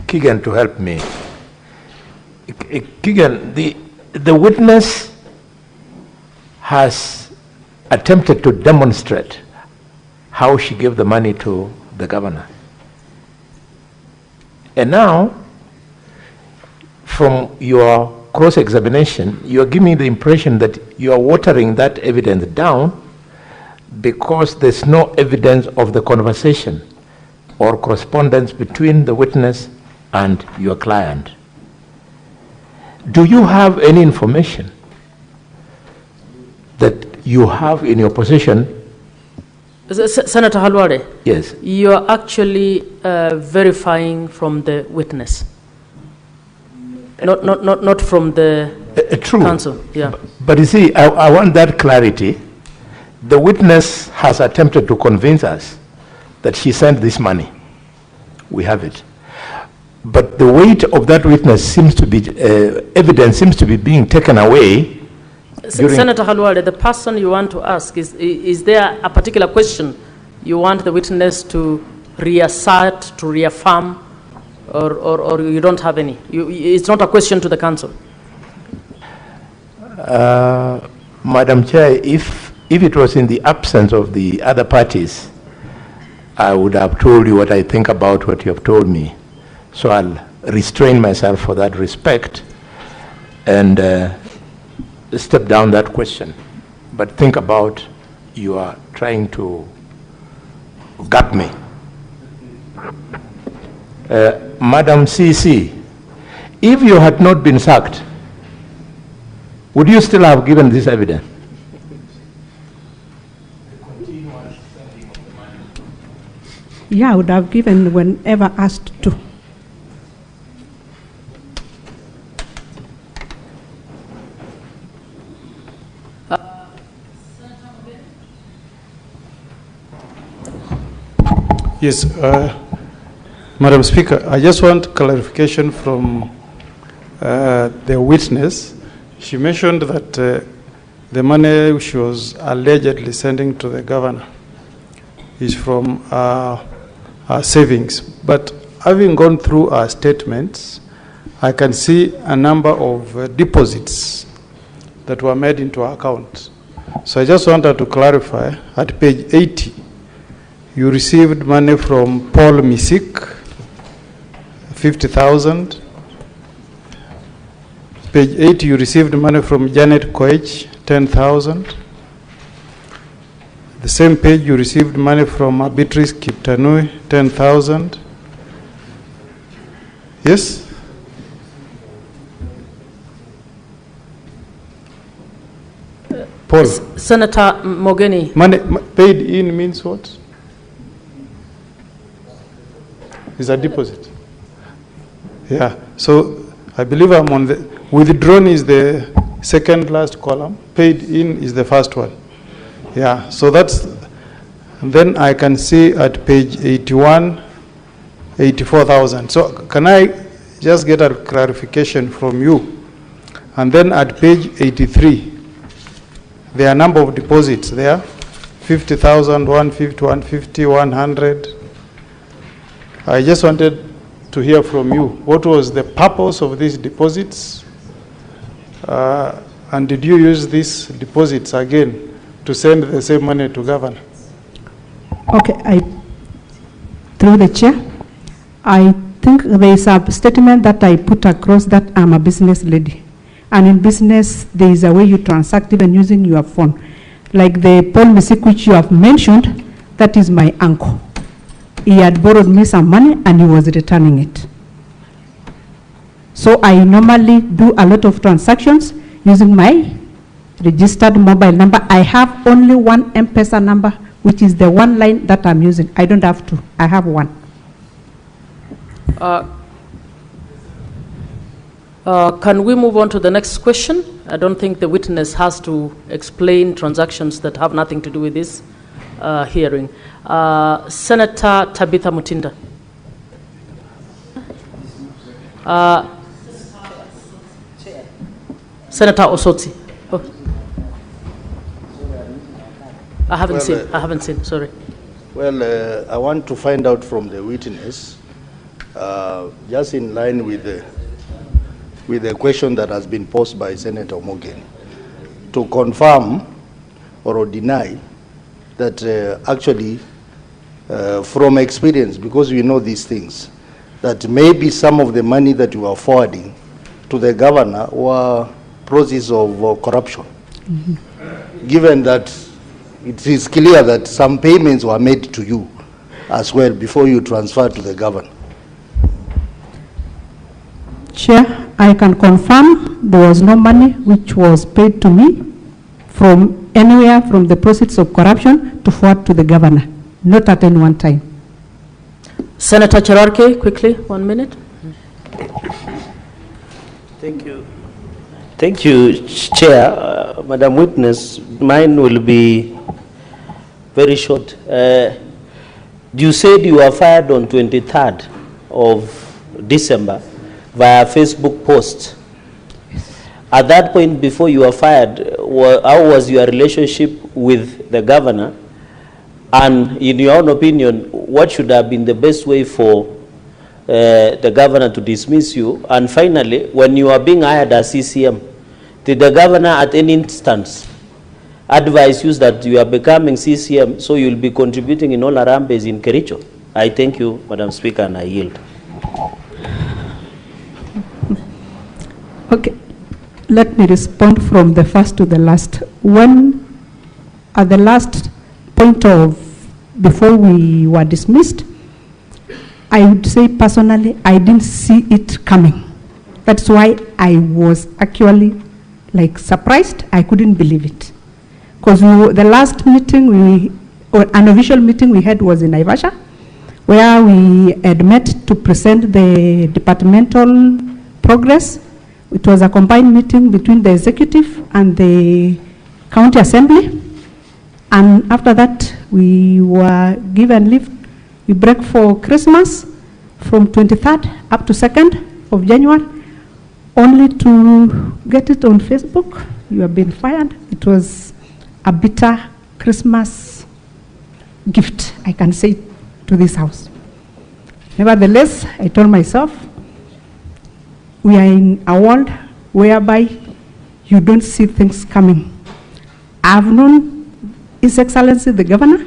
Keegan to help me. Keegan, the witness has attempted to demonstrate how she gave the money to the governor. And now, from your cross-examination, you are giving me the impression that you are watering that evidence down because there's no evidence of the conversation or correspondence between the witness and your client. Do you have any information that you have in your possession? Senator Halwale? Yes. You are actually verifying from the witness, not from the true. counsel. Yeah. But you see, I want that clarity. The witness has attempted to convince us that she sent this money. We have it. But the weight of that witness seems to be, evidence seems to be being taken away. Senator Halwale, the person you want to ask, is there a particular question you want the witness to reassert, to reaffirm, or you don't have any? It's not a question to the counsel. Madam Chair, if it was in the absence of the other parties, I would have told you what I think about what you have told me. So I'll restrain myself for that respect and step down that question. But think about, you are trying to gut me. Madam CC, if you had not been sacked, would you still have given this evidence? Yeah, I would have given whenever asked to. Yes, Madam Speaker, I just want clarification from the witness. She mentioned that the money which was allegedly sending to the governor is from our savings. But having gone through our statements, I can see a number of deposits that were made into our account. So I just wanted to clarify, at page 80, you received money from Paul Misik, 50,000. Page 80, you received money from Janet Koech, 10,000. The same page, you received money from Beatrice Kiptanui, 10,000. Yes? Paul. Senator Mogeni. Money paid in means what? Is a deposit. Yeah. So I believe I'm on the withdrawn is the second last column. Paid in is the first one. Yeah. So that's. And then I can see at page 81, 84,000. So can I just get a clarification from you? And then at page 83. There are a number of deposits there, 50,000, 150, 150, 100. I just wanted to hear from you. What was the purpose of these deposits? And did you use these deposits again to send the same money to governor? Okay, through the chair, I think there is a statement that I put across that I'm a business lady. And in business, there is a way you transact even using your phone. Like the Paul Misik which you have mentioned, that is my uncle. He had borrowed me some money and he was returning it. So I normally do a lot of transactions using my registered mobile number. I have only one M-Pesa number, which is the one line that I'm using. I don't have two, I have one. Can we move on to the next question? I don't think the witness has to explain transactions that have nothing to do with this hearing. Senator Tabitha Mutinda. Senator Osoti. Oh. I haven't seen, sorry. Well, I want to find out from the witness, just in line with the question that has been posed by Senator Mogeni, to confirm or deny that actually, from experience, because we know these things, that maybe some of the money that you are forwarding to the governor were process of corruption. Mm-hmm. Given that it is clear that some payments were made to you as well before you transferred to the governor. Chair, I can confirm there was no money which was paid to me from anywhere from the proceeds of corruption to forward to the governor, not at any one time. Senator Cherarke, quickly, 1 minute. Thank you. Thank you, Chair. Madam Witness, mine will be very short. You said you were fired on 23rd of December via Facebook post. At that point, before you were fired, how was your relationship with the governor? And in your own opinion, what should have been the best way for the governor to dismiss you? And finally, when you are being hired as CCM, did the governor at any instance advise you that you are becoming CCM so you'll be contributing in all Harambes in Kericho? I thank you, Madam Speaker, and I yield. Okay, let me respond from the first to the last. When, at the last point of, before we were dismissed, I would say personally, I didn't see it coming. That's why I was actually like surprised. I couldn't believe it. Because the last meeting, or an official meeting we had was in Naivasha, where we had met to present the departmental progress. It was a combined meeting between the executive and the county assembly. And after that, we were given leave. We break for Christmas from 23rd up to 2nd of January, only to get it on Facebook you have been fired. It was a bitter Christmas gift, I can say, to this house. Nevertheless, I told myself, we are in a world whereby you don't see things coming. I've known His Excellency the Governor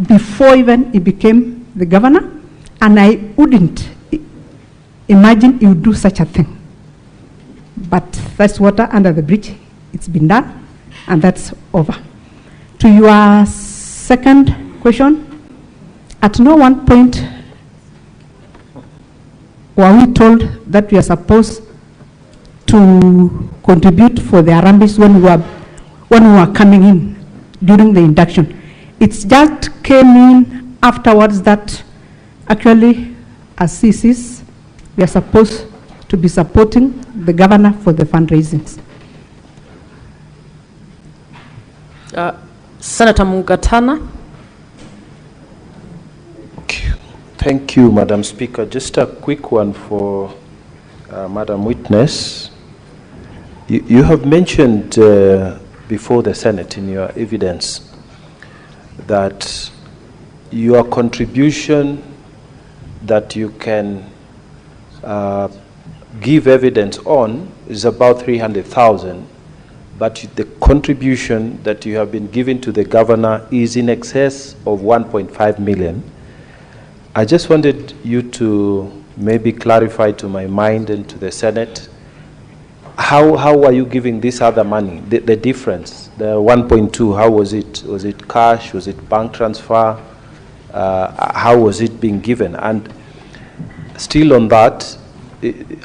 before even he became the Governor, and I wouldn't imagine he would do such a thing. But that's water under the bridge. It's been done, and that's over. To your second question, at no one point were we told that we are supposed to contribute for the Arambis when we were coming in during the induction. It just came in afterwards that actually, as CCs, we are supposed to be supporting the governor for the fundraisings. Senator Mugatana. Thank you, Madam Speaker. Just a quick one for Madam Witness. You have mentioned before the Senate in your evidence that your contribution that you can give evidence on is about 300,000, but the contribution that you have been given to the governor is in excess of 1.5 million. I just wanted you to maybe clarify to my mind and to the Senate, how are you giving this other money, the difference, the 1.2, how was it? Was it cash? Was it bank transfer? How was it being given? And still on that,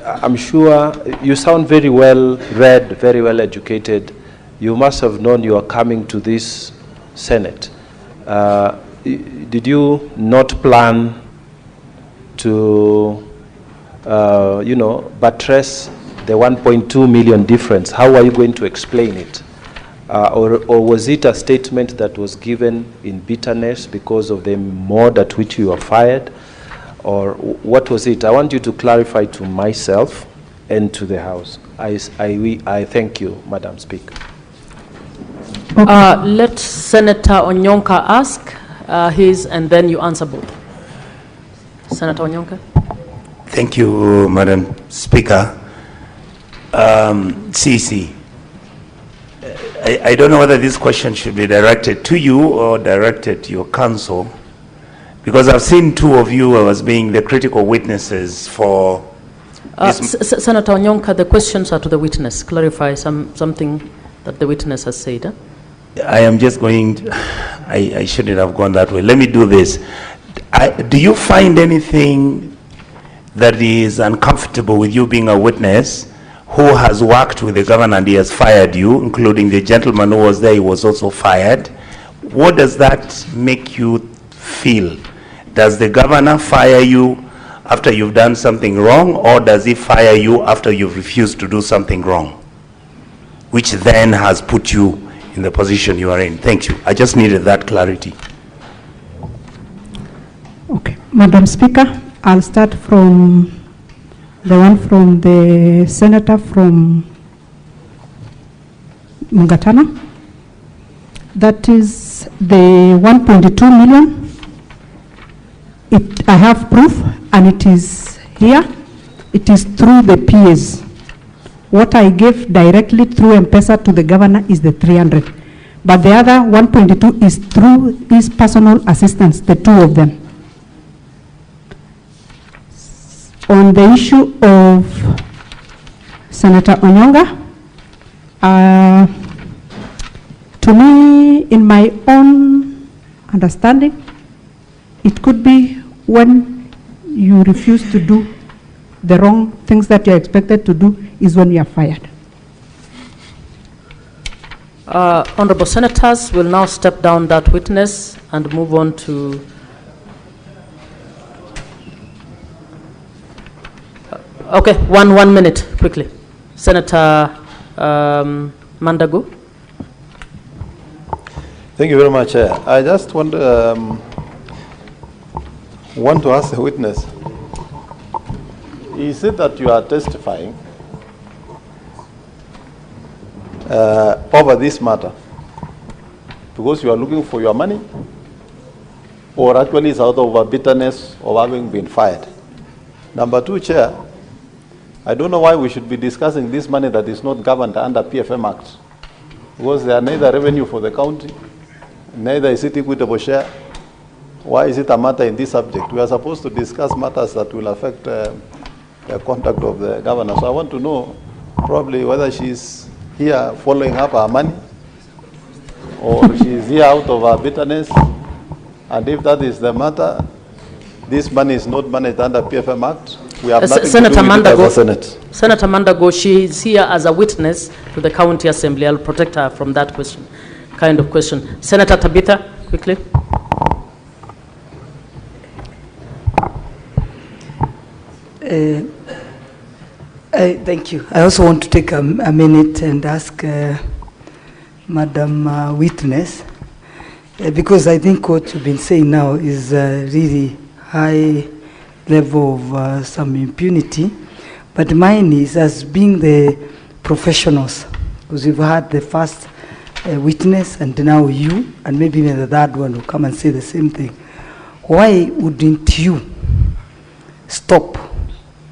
I'm sure you sound very well read, very well educated. You must have known you are coming to this Senate. Did you not plan to, buttress the 1.2 million difference? How are you going to explain it? Or was it a statement that was given in bitterness because of the mode at which you were fired? Or what was it? I want you to clarify to myself and to the House. I thank you, Madam Speaker. Let Senator Onyonka ask his, and then you answer both. Senator Onyonka. Thank you, Madam Speaker. CC, I don't know whether this question should be directed to you or directed to your counsel, because I've seen two of you as being the critical witnesses for Senator Onyonka, the questions are to the witness. Clarify something that the witness has said. Huh? I am just going to, I shouldn't have gone that way. Let me do this. Do you find anything that is uncomfortable with you being a witness who has worked with the governor and he has fired you, including the gentleman who was there, he was also fired? What does that make you feel? Does the governor fire you after you've done something wrong, or does he fire you after you've refused to do something wrong, which then has put you in the position you are in? Thank you. I just needed that clarity. Okay, Madam Speaker, I'll start from the one from the senator from Mugatana. That is the 1.2 million. I have proof, and it is here. It is through the PAs. What I gave directly through M-Pesa to the governor is the 300. But the other 1.2 is through his personal assistants, the two of them. On the issue of Senator Onyonga, to me, in my own understanding, it could be when you refuse to do the wrong things that you're expected to do is when you are fired. Honorable Senators will now step down that witness and move on to okay, one minute, quickly. Senator Mandago. Thank you very much, Chair. I just want to ask the witness. He said that you are testifying over this matter? Because you are looking for your money, or actually it's out of a bitterness of having been fired? Number two, Chair, I don't know why we should be discussing this money that is not governed under PFM Act, because they are neither revenue for the county, neither is it equitable share. Why is it a matter in this subject? We are supposed to discuss matters that will affect the conduct of the governor. So I want to know probably whether she's here following up her money, or she's here out of her bitterness. And if that is the matter, this money is not managed under PFM Act. We have nothing Senator to do with it as a Mandago, Senate. Senator Mandago, she is here as a witness to the county assembly. I'll protect her from that question, kind of question. Senator Tabitha, quickly. Thank you. I also want to take a minute and ask Madam Witness, because I think what you've been saying now is really high level of some impunity. But mine is as being the professionals, because we've had the first witness and now you, and maybe even the third one will come and say the same thing. Why wouldn't you stop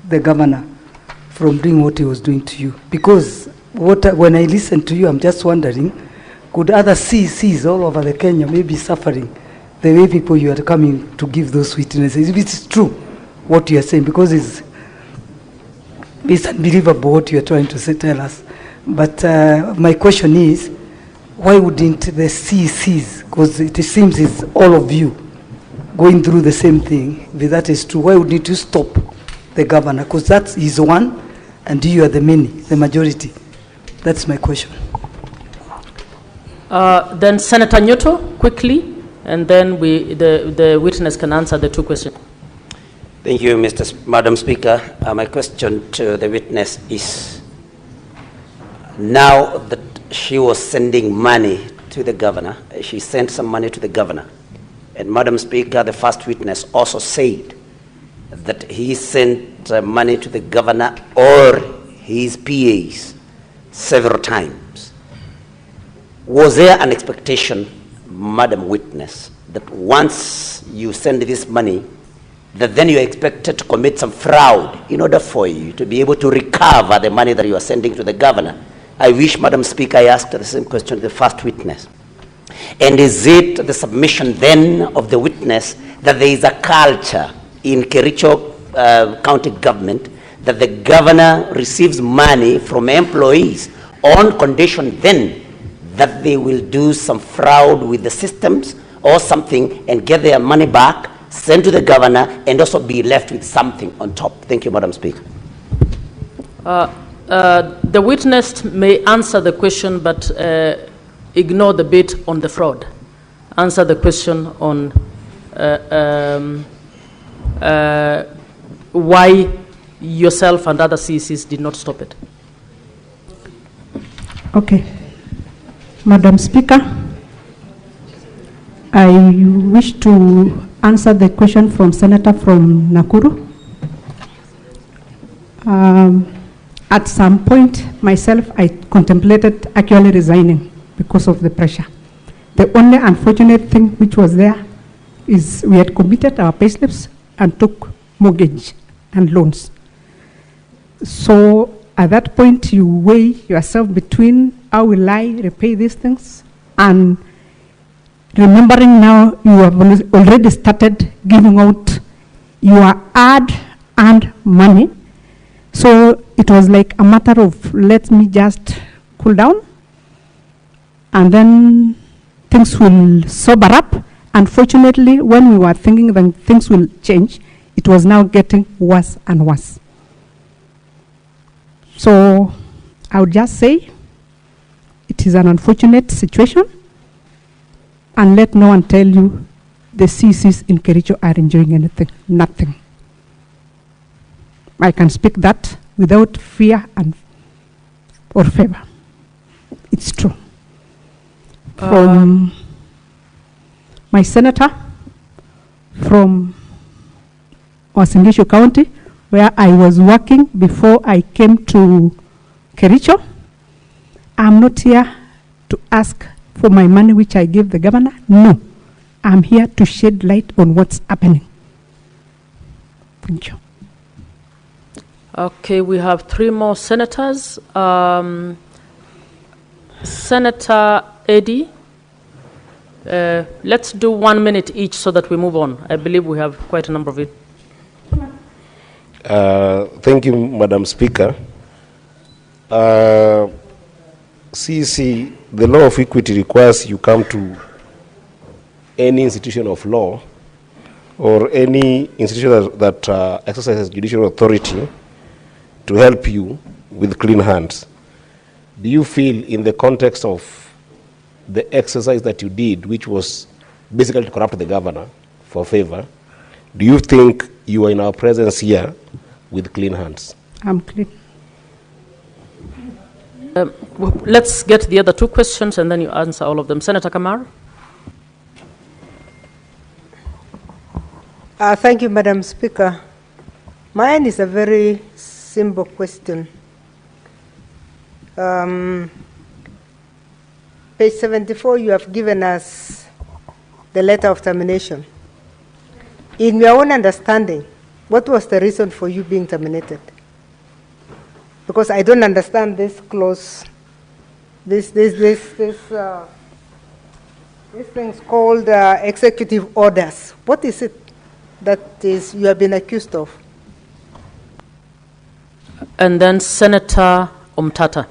the governor from doing what he was doing to you? Because when I listen to you, I'm just wondering, could other CCs all over the Kenya maybe suffering the way people you are coming to give those witnesses? If it's true what you are saying, because it's unbelievable what you are trying to say, tell us. But my question is, why wouldn't the CCs, because it seems it's all of you going through the same thing, if that is true, why wouldn't you stop the governor? Because that is one, and you are the many, the majority. That's my question. Then Senator Nyoto, quickly, and then the witness can answer the two questions. Thank you, Madam Speaker. My question to the witness is, now that she was sending money to the governor, she sent some money to the governor, and Madam Speaker, the first witness also said that he sent money to the governor or his PAs several times. Was there an expectation, Madam Witness, that once you send this money, that then you are expected to commit some fraud in order for you to be able to recover the money that you are sending to the governor? I wish, Madam Speaker, I asked the same question to the first witness. And is it the submission then of the witness that there is a culture in Kericho county government that the governor receives money from employees on condition then that they will do some fraud with the systems or something and get their money back, send to the governor, and also be left with something on top? Thank you, Madam Speaker. The witness may answer the question, but ignore the bit on the fraud. Answer the question on why yourself and other CCs did not stop it. Okay. Madam Speaker, I wish to answer the question from Senator from Nakuru. At some point, myself, I contemplated actually resigning because of the pressure. The only unfortunate thing which was there is we had committed our payslips and took mortgage and loans. So at that point, you weigh yourself between how will I repay these things, and remembering now you have already started giving out your hard-earned money. So it was like a matter of let me just cool down, and then things will sober up. Unfortunately, when we were thinking that things will change, it was now getting worse and worse. So I would just say it is an unfortunate situation, and let no one tell you the CCs in Kericho are enjoying anything. Nothing. I can speak that without fear or favor. It's true. From my senator from Uasin Gishu County, where I was working before I came to Kericho, I'm not here to ask for my money which I gave the governor. No, I'm here to shed light on what's happening. Thank you. Okay, we have 3 more senators. Senator Eddie, let's do 1 minute each so that we move on. I believe we have quite a number of it. Thank you, Madam Speaker. CC, the law of equity requires you come to any institution of law or any institution that exercises judicial authority to help you with clean hands. Do you feel, in the context of the exercise that you did, which was basically to corrupt the governor for favor, do you think you are in our presence here with clean hands? I'm clean. Let's get the other 2 questions and then you answer all of them. Senator Kamar. Thank you, Madam Speaker. Mine is a very simple question. Page 74, you have given us the letter of termination. In your own understanding, what was the reason for you being terminated? Because I don't understand this clause, these things called executive orders. What is it that is you have been accused of? And then Senator Omtata.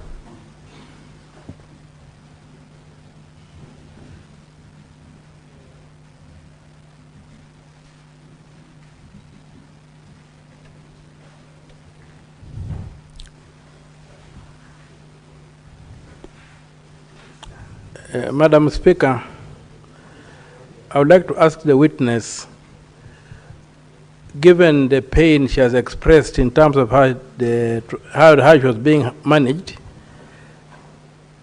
Madam Speaker, I would like to ask the witness, given the pain she has expressed in terms of how she was being managed,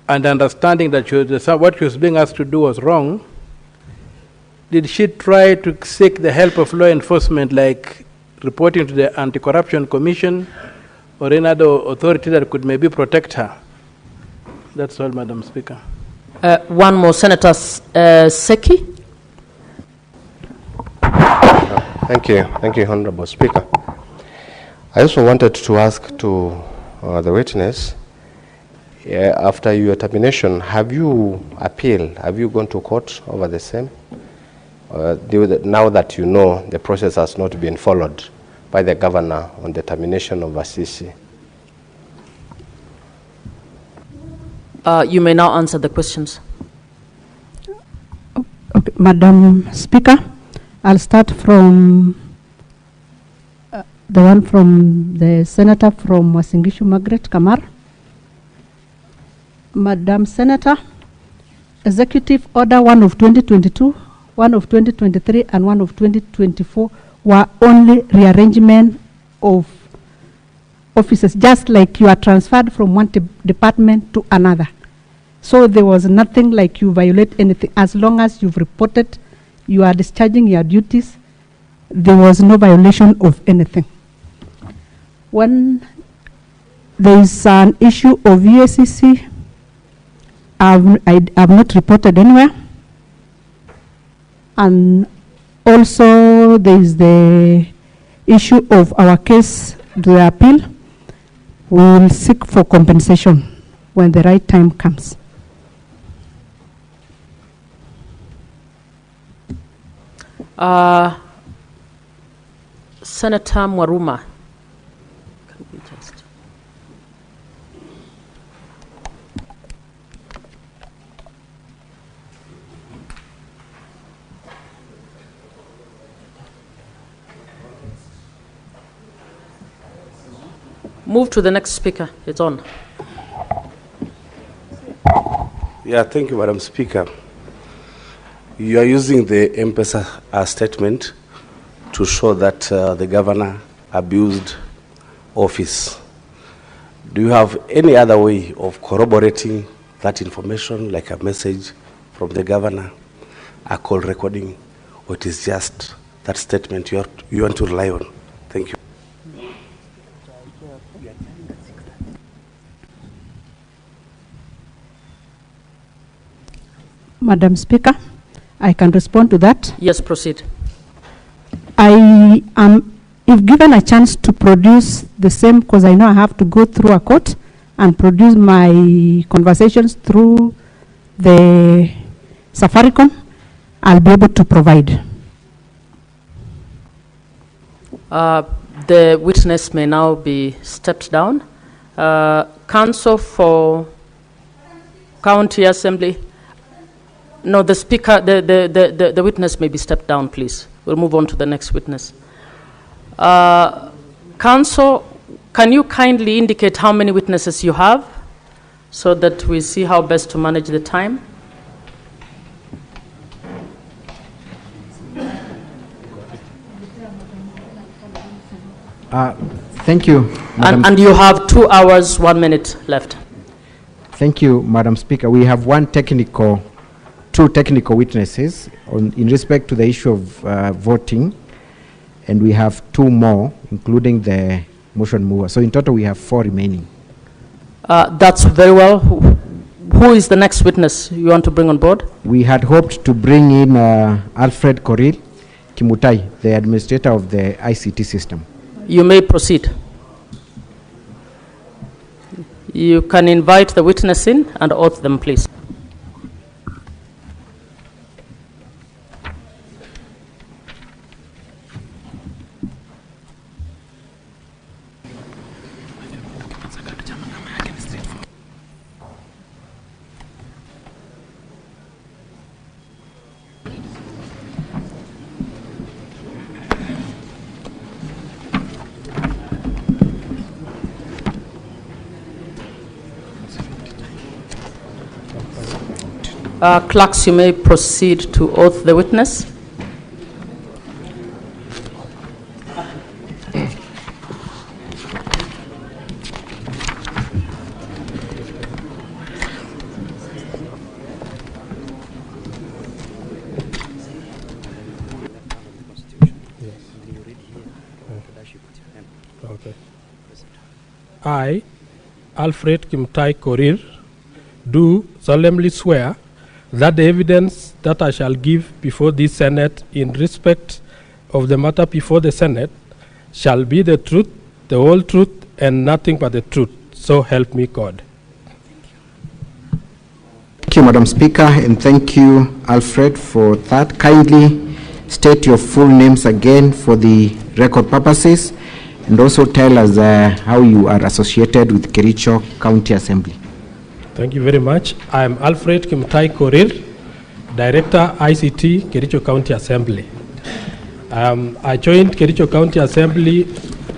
and understanding that what she was being asked to do was wrong, did she try to seek the help of law enforcement, like reporting to the Anti-Corruption Commission or any other authority that could maybe protect her? That's all, Madam Speaker. 1 more, Senator Seki. Thank you, Honorable Speaker. I also wanted to ask to the witness, after your termination, have you appealed? Have you gone to court over the same? Now that you know the process has not been followed by the governor on the termination of Assisi. You may now answer the questions. Okay, Madam Speaker, I'll start from the one from the Senator from Wasingishu, Margaret Kamar. Madam Senator, Executive Order 1 of 2022, 1 of 2023, and 1 of 2024 were only rearrangement of offices, just like you are transferred from one department to another. So there was nothing like you violate anything. As long as you've reported you are discharging your duties, there was no violation of anything. When there is an issue of USCC, I've not reported anywhere. And also there is the issue of our case, the appeal. We will seek for compensation when the right time comes. Senator Mwaruma. Can we just... Move to the next speaker. It's on. Yeah, thank you, Madam Speaker. You are using the M-Pesa statement to show that the governor abused office. Do you have any other way of corroborating that information, like a message from the governor, a call recording, or it is just that statement you want to rely on? Thank you. Madam Speaker, I can respond to that. Yes, proceed. I am, if given a chance to produce the same, because I know I have to go through a court and produce my conversations through the Safaricom, I'll be able to provide. The witness may now be stepped down. Counsel for County Assembly. No, the speaker, the witness may be stepped down, please. We'll move on to the next witness. Counsel, can you kindly indicate how many witnesses you have so that we see how best to manage the time? Thank you, Madam. And you have 2 hours, 1 minute left. Thank you, Madam Speaker. We have two technical witnesses in respect to the issue of voting, and we have 2 more, including the motion mover. So in total, we have 4 remaining. That's very well. Who is the next witness you want to bring on board? We had hoped to bring in Alfred Korir Kimutai, the administrator of the ICT system. You may proceed. You can invite the witness in and oath them, please. Clerks, you may proceed to oath the witness. Okay. I, Alfred Kimtai Korir, do solemnly swear that the evidence that I shall give before this Senate in respect of the matter before the Senate shall be the truth, the whole truth, and nothing but the truth. So help me God. Thank you, Madam Speaker, and thank you, Alfred, for that. Kindly state your full names again for the record purposes, and also tell us how you are associated with Kericho County Assembly. Thank you very much. I am Alfred Kimtai Korir, Director ICT, Kericho County Assembly. I joined Kericho County Assembly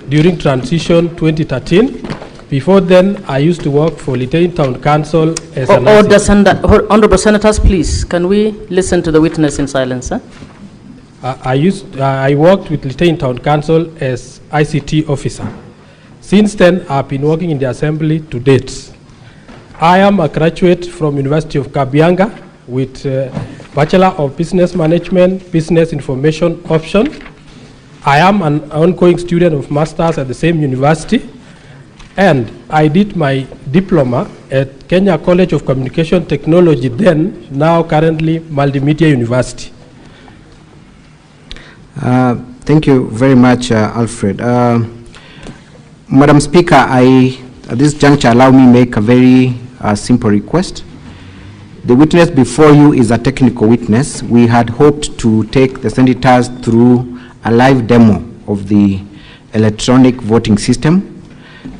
during transition 2013. Before then, I used to work for Litein Town Council as an Honorable Senators, please, can we listen to the witness in silence? Huh? I worked with Litein Town Council as ICT officer. Since then, I've been working in the Assembly to date. I am a graduate from University of Kabianga with Bachelor of Business Management, Business Information option. I am an ongoing student of Masters at the same university, and I did my diploma at Kenya College of Communication Technology then, now currently Multimedia University. Thank you very much, Alfred. Madam Speaker, at this juncture, allow me make a very simple request. The witness before you is a technical witness. We had hoped to take the senators through a live demo of the electronic voting system,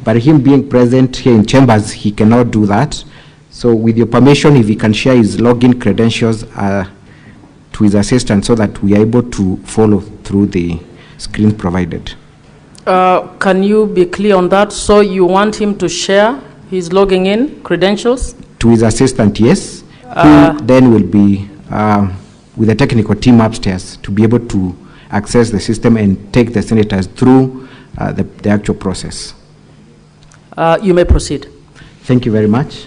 but him being present here in chambers, he cannot do that. So with your permission, if he can share his login credentials to his assistant so that we are able to follow through the screen provided. Can you be clear on that? So you want him to share his logging in credentials? To his assistant, yes. Who then will be with the technical team upstairs to be able to access the system and take the senators through the actual process. You may proceed. Thank you very much.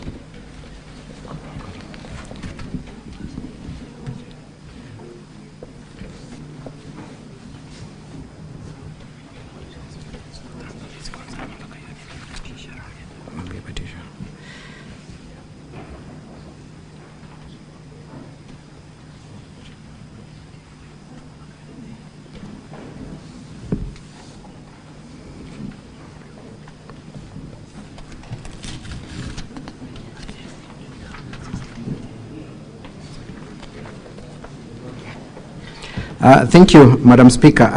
Thank you, Madam Speaker.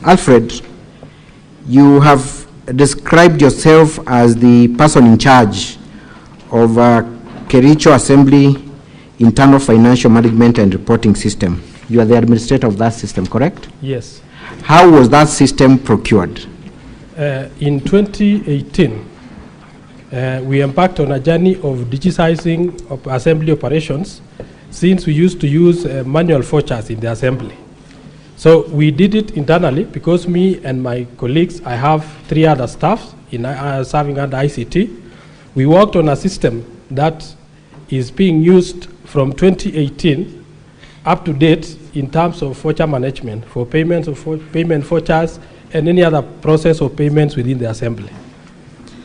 Alfred, you have described yourself as the person in charge of Kericho Assembly Internal Financial Management and Reporting System. You are the administrator of that system, correct? Yes. How was that system procured? In 2018, we embarked on a journey of digitizing of assembly operations, since we used to use manual forecast in the assembly. So we did it internally because me and my colleagues, I have 3 other staff in serving under ICT. We worked on a system that is being used from 2018 up to date in terms of voucher management for payments of payment vouchers and any other process of payments within the assembly.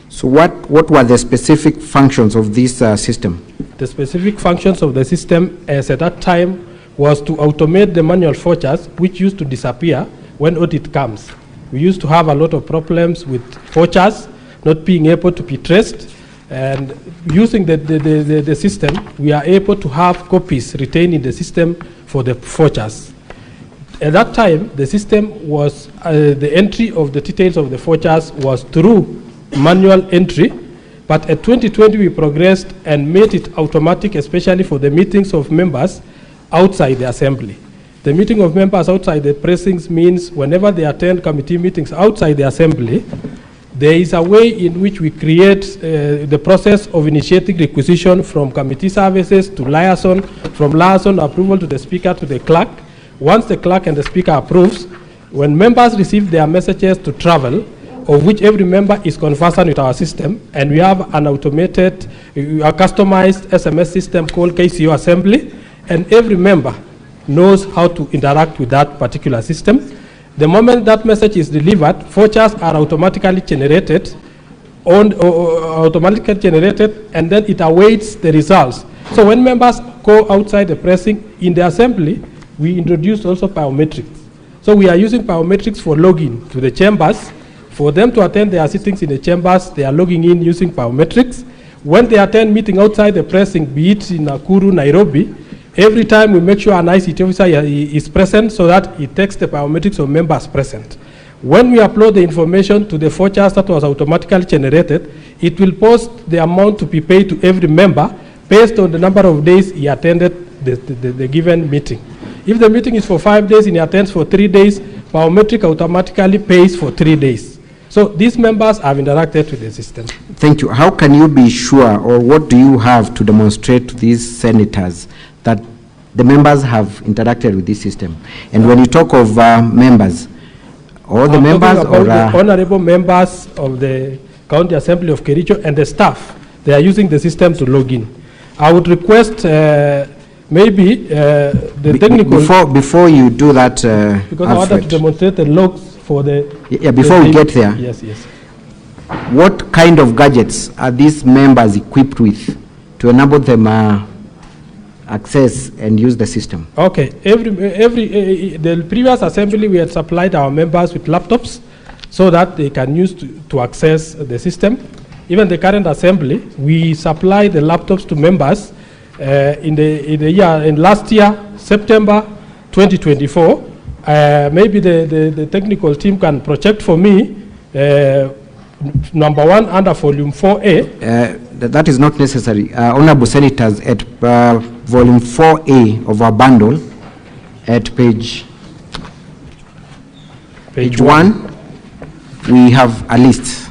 So what were the specific functions of this system? The specific functions of the system as at that time was to automate the manual vouchers, which used to disappear when audit comes. We used to have a lot of problems with vouchers not being able to be traced, and using the system, we are able to have copies retained in the system for the vouchers. At that time, the system was, the entry of the details of the vouchers was through manual entry, but at 2020 we progressed and made it automatic, especially for the meetings of members outside the assembly. The meeting of members outside the precincts means whenever they attend committee meetings outside the assembly, there is a way in which we create the process of initiating requisition from committee services to liaison, from liaison approval to the speaker to the clerk. Once the clerk and the speaker approves, when members receive their messages to travel, of which every member is conversant with our system, and we have an automated, a customized SMS system called KCO Assembly, and every member knows how to interact with that particular system. The moment that message is delivered, vouchers are automatically generated, and then it awaits the results. So when members go outside the precinct in the assembly, we introduce also biometrics. So we are using biometrics for login to the chambers. For them to attend their sittings in the chambers, they are logging in using biometrics. When they attend meeting outside the precinct, be it in Nakuru, Nairobi, every time we make sure an ICT officer is present so that it takes the biometrics of members present. When we upload the information to the vouchers that was automatically generated, it will post the amount to be paid to every member based on the number of days he attended the given meeting. If the meeting is for 5 days and he attends for 3 days, biometric automatically pays for 3 days. So these members have interacted with the system. Thank you. How can you be sure, or what do you have to demonstrate to these senators that the members have interacted with this system? And when you talk of members, all the members or the honorable members of the County Assembly of Kericho and the staff, they are using the system to log in. I would request maybe the technical... Before you do that, because Alfred, I wanted to demonstrate the logs for the... Yeah, before we get there. Yes, yes. What kind of gadgets are these members equipped with to enable them access and use the system? Okay, the previous assembly we had supplied our members with laptops so that they can use to access the system. Even the current assembly, we supply the laptops to members in last year, September 2024. Maybe the technical team can project for me number 1 under volume 4A. That is not necessary. Honorable Senators, at volume 4A of our bundle, at page 1, we have a list.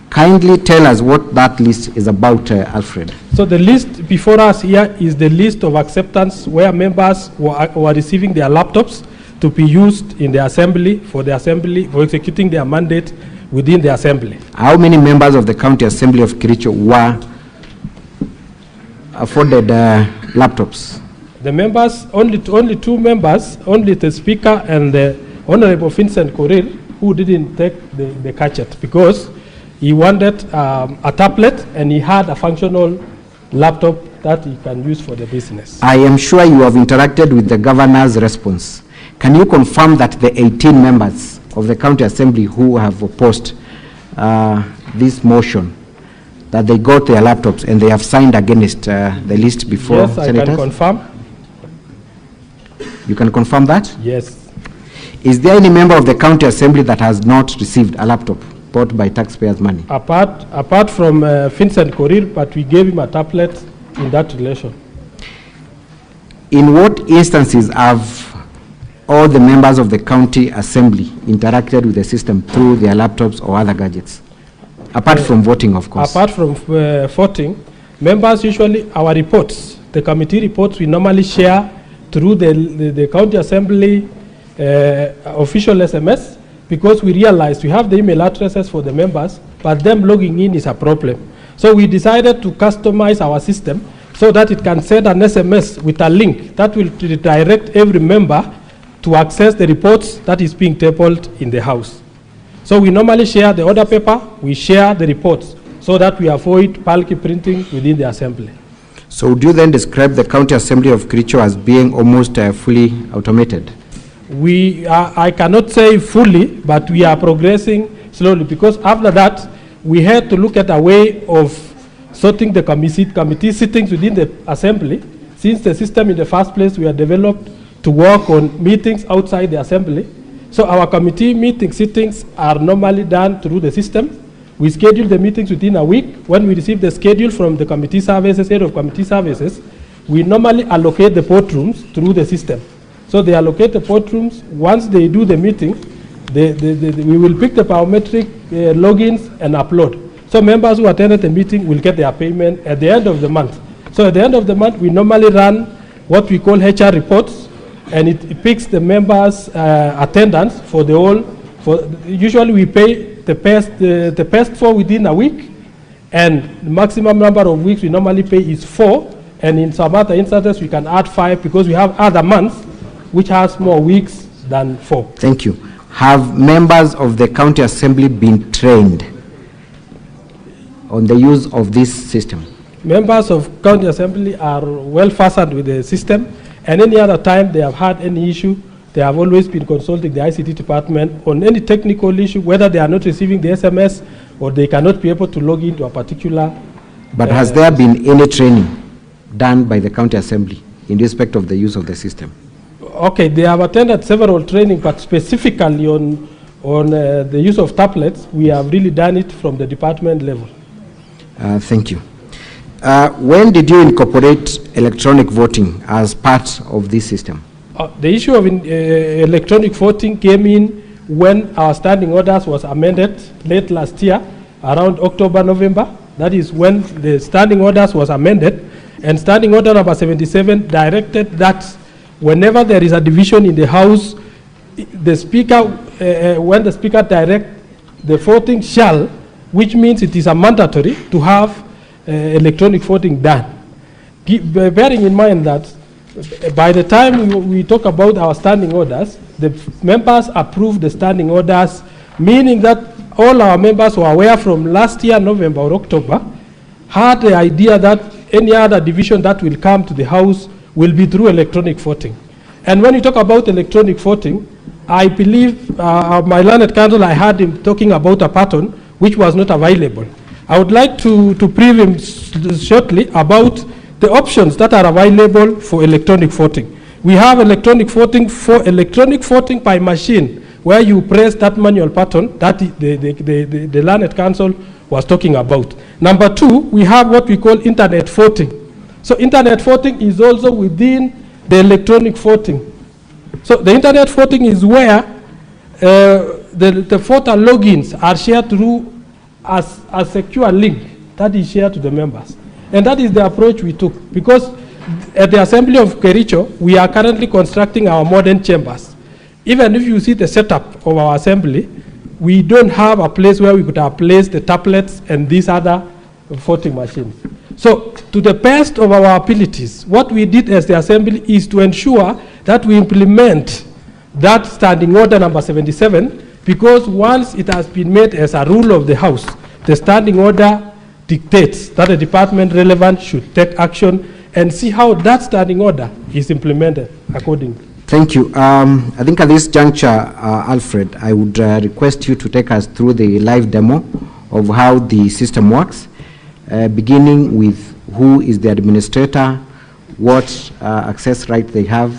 Kindly tell us what that list is about, Alfred. So the list before us here is the list of acceptance where members were receiving their laptops to be used in the assembly for executing their mandate within the assembly. How many members of the County Assembly of Kericho were afforded laptops? The members, only 2 members, only the speaker and the Honorable Vincent Korir, who didn't take the gadget because he wanted a tablet and he had a functional laptop that he can use for the business. I am sure you have interacted with the governor's response. Can you confirm that the 18 members of the County Assembly who have opposed this motion, that they got their laptops and they have signed against the list before, yes, Senators? I can confirm. You can confirm that? Yes. Is there any member of the county assembly that has not received a laptop bought by taxpayers' money? Apart from Vincent Korir, but we gave him a tablet in that relation. In what instances have all the members of the county assembly interacted with the system through their laptops or other gadgets? Apart from voting, of course. Apart from voting, members usually, our reports, the committee reports, we normally share through the county assembly official SMS, because we realized we have the email addresses for the members, but them logging in is a problem. So we decided to customize our system so that it can send an SMS with a link that will redirect every member to access the reports that is being tabled in the House. So we normally share the order paper, we share the reports, so that we avoid bulky printing within the assembly. So do you then describe the county assembly of Kericho as being almost fully automated? I cannot say fully, but we are progressing slowly, because after that, we had to look at a way of sorting the committee sittings within the assembly, since the system in the first place we are developed to work on meetings outside the assembly. So our committee sittings are normally done through the system. We schedule the meetings within a week. When we receive the schedule from the committee services, head of committee services, we normally allocate the port rooms through the system. So they allocate the port rooms. Once they do the meeting, we will pick the biometric logins and upload. So members who attended the meeting will get their payment at the end of the month. So at the end of the month, we normally run what we call HR reports, and it picks the members' attendance for the whole. Usually we pay the best 4 within a week, and the maximum number of weeks we normally pay is 4, and in some other instances we can add 5 because we have other months which has more weeks than 4. Thank you. Have members of the county assembly been trained on the use of this system? Members of county assembly are well fastened with the system, and any other time they have had any issue, they have always been consulting the ICT department on any technical issue, whether they are not receiving the SMS or they cannot be able to log into a particular. But has there been any training done by the county assembly in respect of the use of the system? Okay, they have attended several training, but specifically on the use of tablets, we have really done it from the department level. Thank you. When did you incorporate electronic voting as part of this system? The issue of electronic voting came in when our standing orders was amended late last year, around October, November. That is when the standing orders was amended, and standing order number 77 directed that whenever there is a division in the House, the Speaker, when the Speaker directs the voting shall, which means it is a mandatory to have electronic voting done. Bearing in mind that by the time we talk about our standing orders, the members approve the standing orders, meaning that all our members who are aware from last year, November or October, had the idea that any other division that will come to the House will be through electronic voting. And when you talk about electronic voting, I believe my learned counsel, I heard him talking about a pattern which was not available. I would like to brief him shortly about the options that are available for electronic voting. We have electronic voting by machine, where you press that manual button that the learned counsel was talking about. Number 2, we have what we call internet voting. So internet voting is also within the electronic voting. So the internet voting is where the voter logins are shared through as a secure link that is shared to the members. And that is the approach we took, because at the Assembly of Kericho, we are currently constructing our modern chambers. Even if you see the setup of our assembly, we don't have a place where we could have placed the tablets and these other voting machines. So to the best of our abilities, what we did as the assembly is to ensure that we implement that standing order number 77, because once it has been made as a rule of the House, the standing order dictates that the department relevant should take action and see how that standing order is implemented accordingly. Thank you. I think at this juncture, Alfred, I would request you to take us through the live demo of how the system works, beginning with who is the administrator, what access right they have,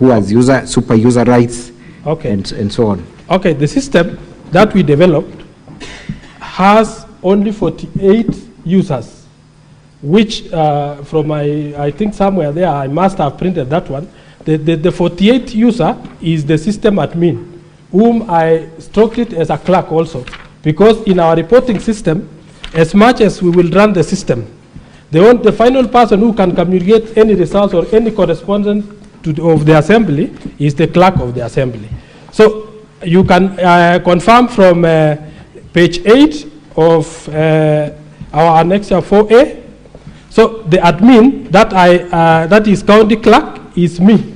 who has super user rights, okay, and so on. Okay, the system that we developed has only 48 users, which from I think somewhere there, I must have printed that one. The 48 user is the system admin, whom I struck it as a clerk also, because in our reporting system, as much as we will run the system, the final person who can communicate any results or any correspondence of the assembly is the clerk of the assembly. So you can confirm from page 8 of our annexure 4A. So the admin that is county clerk is me.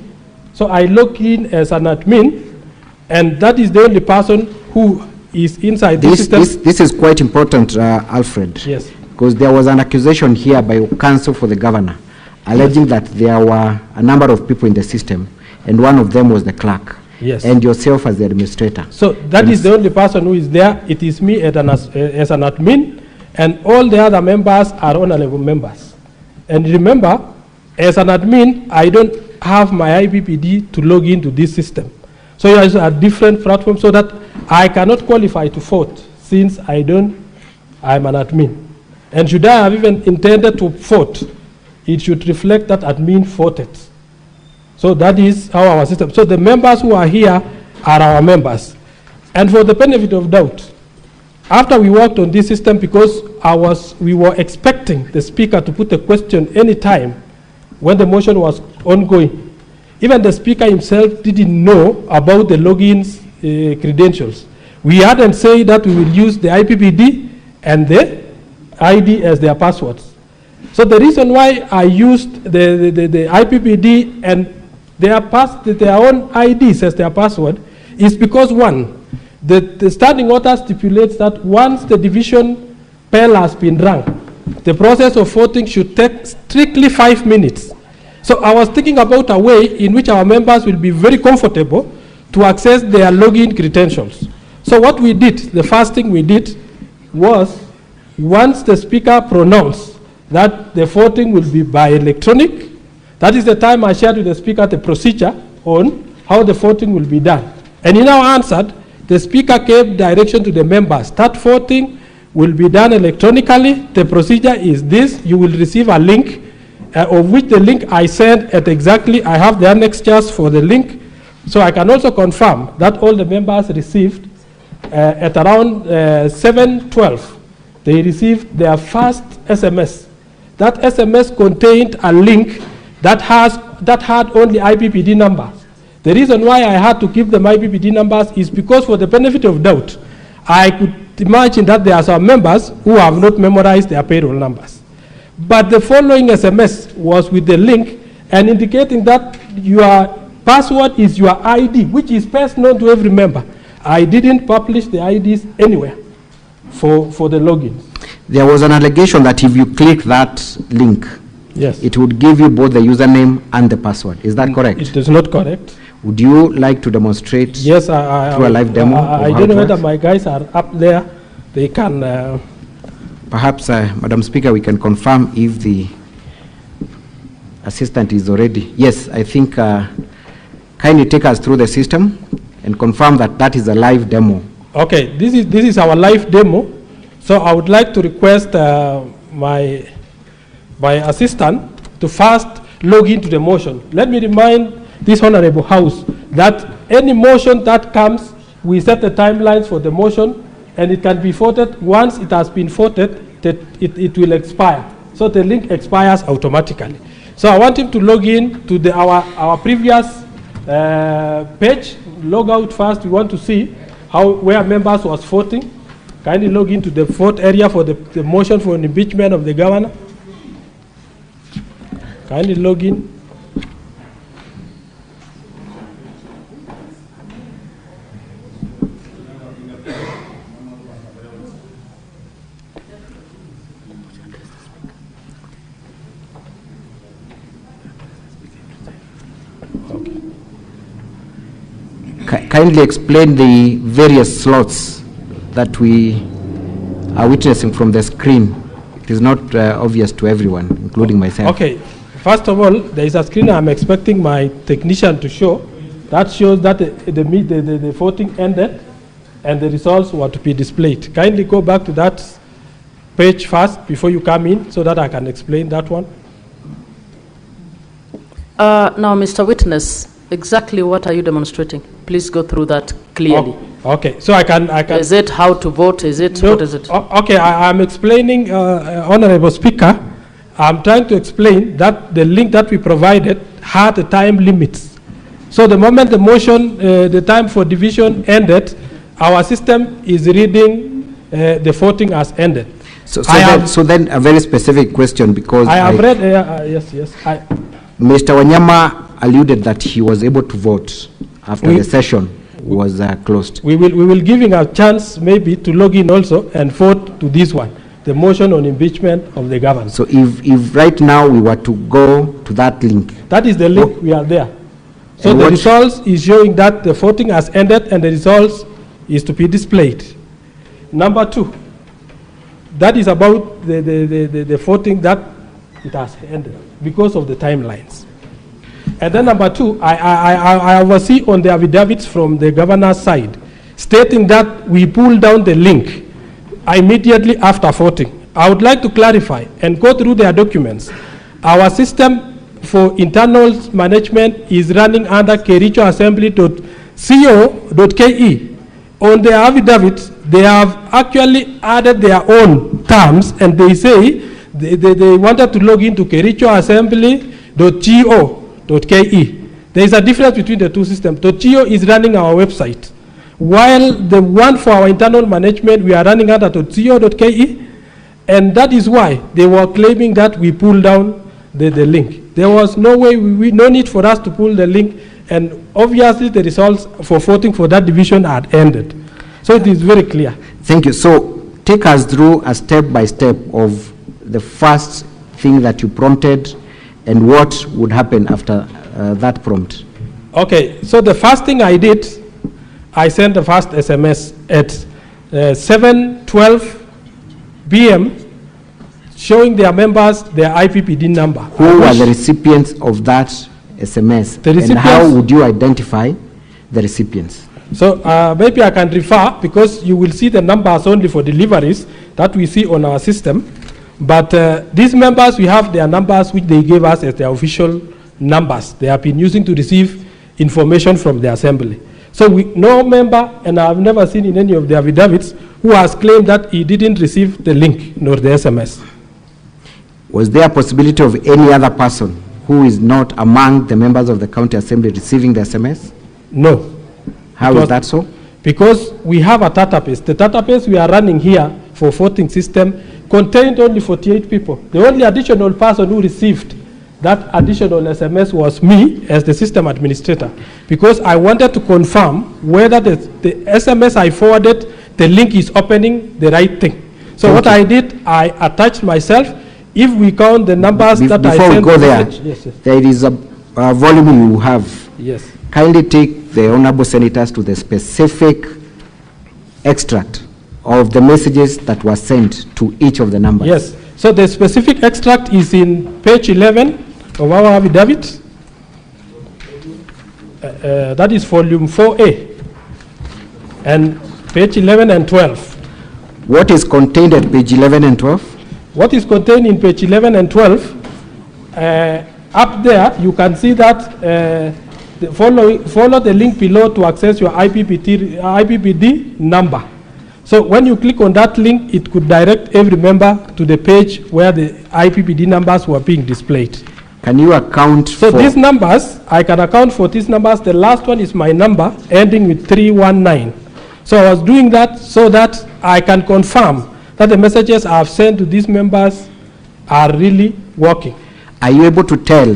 So I log in as an admin, and that is the only person who is inside the system. This is quite important, Alfred. Yes. Because there was an accusation here by counsel for the governor, alleging that there were a number of people in the system, and one of them was the clerk. Yes. And yourself as the administrator. So that is the only person who is there. It is me as an admin, and all the other members are honorable members. And remember, as an admin, I don't have my IPPD to log into this system. So there is a different platform so that I cannot qualify to vote since I'm an admin. And should I have even intended to vote, it should reflect that admin voted. So that is how our system. So the members who are here are our members. And for the benefit of doubt, after we worked on this system, because we were expecting the speaker to put a question any time when the motion was ongoing. Even the speaker himself didn't know about the logins credentials. We hadn't said that we will use the IPPD and the ID as their passwords. So the reason why I used the IPPD and their own IDs as their password is because, one, the standing order stipulates that once the division bell has been rung, the process of voting should take strictly 5 minutes. So I was thinking about a way in which our members will be very comfortable to access their login credentials. So what we did, the first thing we did was, once the speaker pronounced that the voting will be by electronic, that is the time I shared with the speaker the procedure on how the voting will be done. And he now answered, the speaker gave direction to the members, that voting will be done electronically. The procedure is this: you will receive a link, of which the link I sent at exactly, I have the annexures for the link. So I can also confirm that all the members received at around 7:12, they received their first SMS. That SMS contained a link that had only IPPD numbers. The reason why I had to give them IPPD numbers is because, for the benefit of doubt, I could imagine that there are some members who have not memorized their payroll numbers. But the following SMS was with the link and indicating that your password is your ID, which is best known to every member. I didn't publish the IDs anywhere for the login. There was an allegation that if you click that link, yes, it would give you both the username and the password. Is that correct? It is not correct. Would you like to demonstrate through a live demo? I don't know whether my guys are up there. They can... Perhaps, Madam Speaker, we can confirm if the assistant is already. Yes, I think kindly take us through the system and confirm that that is a live demo. Okay, this is our live demo. So I would like to request my assistant to first log into the motion. Let me remind this Honorable House that any motion that comes, we set the timelines for the motion, and it can be voted. Once it has been voted, it will expire. So the link expires automatically. So I want him to log in to our previous page. Log out first. We want to see where members was voting. Kindly log into the vote area for the motion for an impeachment of the governor. Kindly log in. Kindly explain the various slots that we are witnessing from the screen. It is not obvious to everyone, including myself. Okay. First of all, there is a screen I'm expecting my technician to show. That shows that the voting ended and the results were to be displayed. Kindly go back to that page first before you come in so that I can explain that one. Now, Mr. Witness, exactly what are you demonstrating? Please go through that clearly. Oh, okay, so I can. Is it how to vote? Is it, no, what is it? Okay, I'm explaining, Honorable Speaker. I'm trying to explain that the link that we provided had a time limit. So the moment the motion, the time for division ended, our system is reading the voting as ended. So then a very specific question, because I have read, yes. Mr. Wanyama alluded that he was able to vote after the session was closed. We will give him a chance maybe to log in also and vote to this one, the motion on impeachment of the governor. So if right now we were to go to that link. That is the link, we are there. So the results is showing that the voting has ended and the results is to be displayed. Number 2, that is about the voting that it has ended because of the timelines. And then number 2, I oversee on the affidavits from the governor's side stating that we pull down the link immediately after voting. I would like to clarify and go through their documents. Our system for internal management is running under Kericho assembly.co.ke. On their affidavits, they have actually added their own terms, and they say they wanted to log into Kericho assembly.go.ke. There is a difference between the two systems. .go is running our website, while the one for our internal management, we are running under .go.ke, and that is why they were claiming that we pulled down the link. There was no way, no need for us to pull the link, and obviously the results for voting for that division had ended. So it is very clear. Thank you. So take us through a step-by-step of the first thing that you prompted and what would happen after that prompt. Okay, so the first thing I did, I sent the first SMS at 7:12 p.m. showing their members their IPPD number. Who were the recipients of that SMS? And how would you identify the recipients? So maybe I can refer, because you will see the numbers only for deliveries that we see on our system. But these members, we have their numbers which they gave us as their official numbers they have been using to receive information from the assembly. So no member, and I've never seen in any of the affidavits, who has claimed that he didn't receive the link nor the SMS. Was there a possibility of any other person who is not among the members of the county assembly receiving the SMS? No. How is that so? Because we have a database. The database we are running here for voting system contained only 48 people. The only additional person who received that additional SMS was me as the system administrator, because I wanted to confirm whether the SMS I forwarded, the link is opening the right thing. So what I did, I attached myself. If we count the numbers that I sent. Before we go there, there is a volume you have. Yes. Kindly take the honorable senators to the specific extract of the messages that were sent to each of the numbers. Yes. So the specific extract is in page 11 of our affidavit. That is volume 4A. And page 11 and 12. What is contained at page 11 and 12? What is contained in page 11 and 12, up there you can see that follow the link below to access your IPPD number. So when you click on that link, it could direct every member to the page where the IPPD numbers were being displayed. Can you account for? So these numbers, I can account for these numbers. The last one is my number ending with 319. So I was doing that so that I can confirm that the messages I have sent to these members are really working. Are you able to tell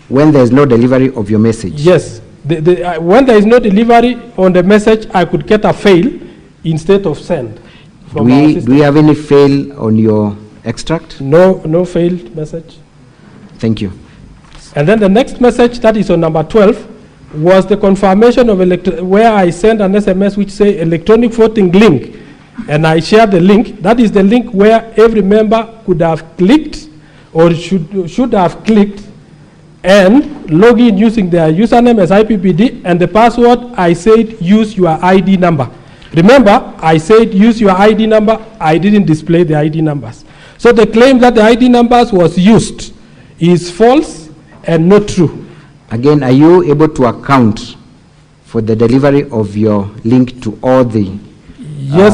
when there is no delivery of your message? Yes. When there is no delivery on the message, I could get a fail instead of send. Do we have any fail on your extract? No failed message. Thank you. And then the next message, that is on number 12, was the confirmation of where I sent an SMS which say electronic voting link. And I shared the link. That is the link where every member could have clicked or should have clicked and log in using their username as IPPD, and the password I said use your ID number. Remember, I said use your ID number, I didn't display the ID numbers. So the claim that the ID numbers was used is false and not true. Again, are you able to account for the delivery of your link to all the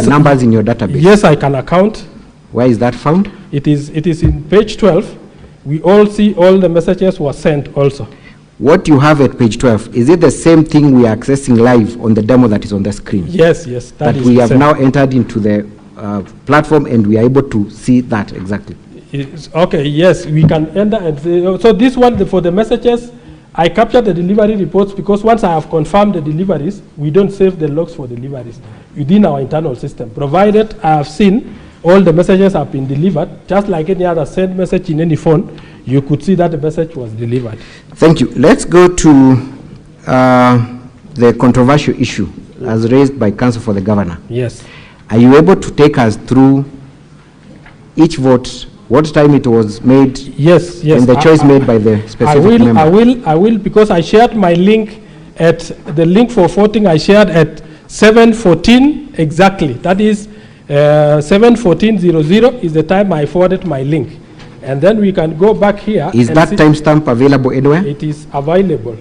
numbers in your database? Yes, I can account. Where is that found? It is in page 12. We all see all the messages were sent also. What you have at page 12, is it the same thing we are accessing live on the demo that is on the screen? Yes, yes. That we have now entered into the platform and we are able to see that exactly. Okay, yes, we can enter and say, so this one for the messages, I capture the delivery reports because once I have confirmed the deliveries, we don't save the logs for deliveries within our internal system. Provided I have seen all the messages have been delivered, just like any other send message in any phone, you could see that the message was delivered. Thank you. Let's go to the controversial issue as raised by Counsel for the Governor. Yes. Are you able to take us through each vote, what time it was made? Yes, yes. And the choice made by the specific member? I will, because I shared my link at, the link for voting I shared at 7:14 exactly. That is 7:14:00 is the time I forwarded my link. And then we can go back here. Is that timestamp available anywhere? It is available.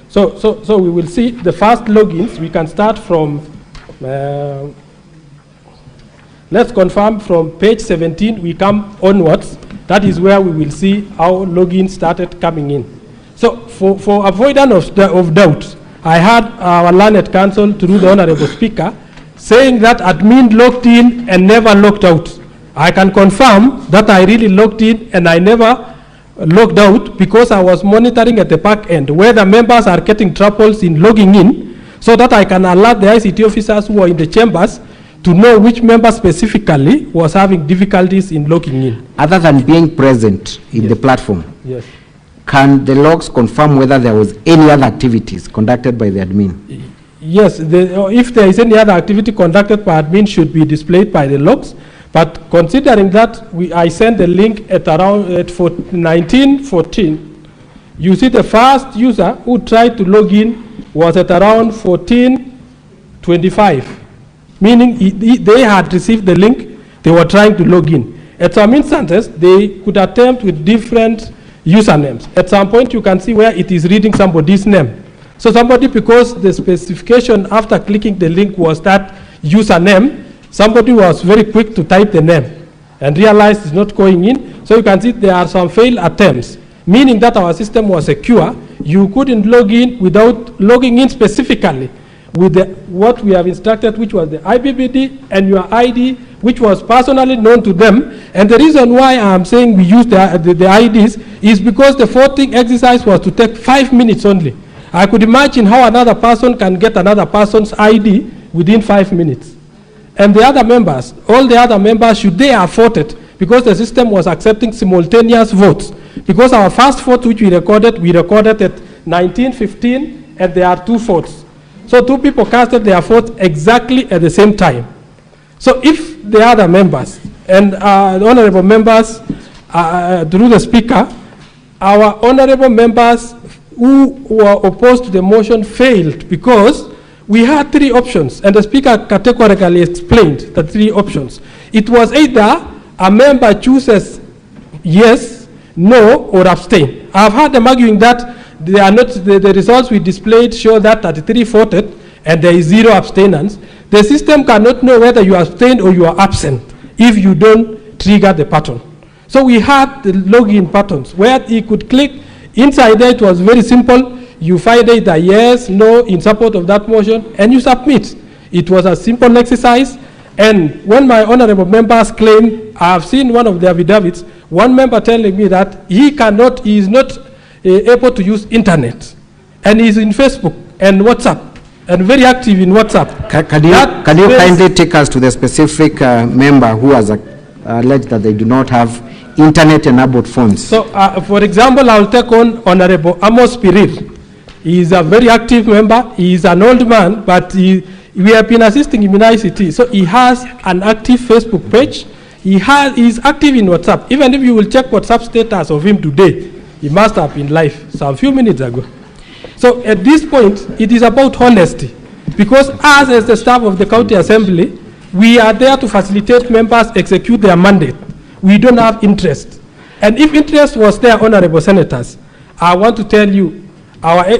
So we will see the first logins. We can start from, let's confirm from page 17, we come onwards. That is where we will see how logins started coming in. So for avoidance of doubt, I had our learned counsel through the Honorable Speaker saying that admin logged in and never logged out. I can confirm that I really logged in and I never logged out because I was monitoring at the back end where the members are getting troubles in logging in so that I can alert the ICT officers who are in the chambers to know which member specifically was having difficulties in logging in. Other than being present in the platform, yes, can the logs confirm whether there was any other activities conducted by the admin? Yes, if there is any other activity conducted by admin should be displayed by the logs. But considering that I sent the link at around 19:14, you see the first user who tried to log in was at around 14:25, meaning they had received the link, they were trying to log in. At some instances, they could attempt with different usernames. At some point, you can see where it is reading somebody's name. So somebody, because the specification after clicking the link was that username, somebody was very quick to type the name and realized it's not going in. So you can see there are some failed attempts, meaning that our system was secure. You couldn't log in without logging in specifically with what we have instructed, which was the IPPD and your ID, which was personally known to them. And the reason why I'm saying we use the IDs is because the voting exercise was to take 5 minutes only. I could imagine how another person can get another person's ID within 5 minutes. And the other members, all the other members, should they have voted, because the system was accepting simultaneous votes. Because our first vote which we recorded at 19:15, and there are 2 votes. So 2 people casted their votes exactly at the same time. So if the other members, and the honorable members, through the speaker, our honorable members who were opposed to the motion failed because we had 3 options, and the speaker categorically explained the 3 options. It was either a member chooses yes, no, or abstain. I've heard them arguing that they are not, the results we displayed show that 33 voted and there is 0 abstentions. The system cannot know whether you abstained or you are absent if you don't trigger the pattern. So we had the login patterns where he could click. Inside there it was very simple. You find either yes, no, in support of that motion, and you submit. It was a simple exercise. And when my honorable members claim, I have seen one of the affidavits, one member telling me that he is not able to use internet. And he's in Facebook and WhatsApp, and very active in WhatsApp. Can you kindly take us to the specific member who has alleged that they do not have internet-enabled phones? So, for example, I'll take on Honorable Amos Pirir. He is a very active member. He is an old man, but we have been assisting him in ICT. So he has an active Facebook page. He is active in WhatsApp. Even if you will check WhatsApp status of him today, he must have been live some few minutes ago. So at this point, it is about honesty. Because us as the staff of the county assembly, we are there to facilitate members execute their mandate. We don't have interest. And if interest was there, honorable senators, I want to tell you,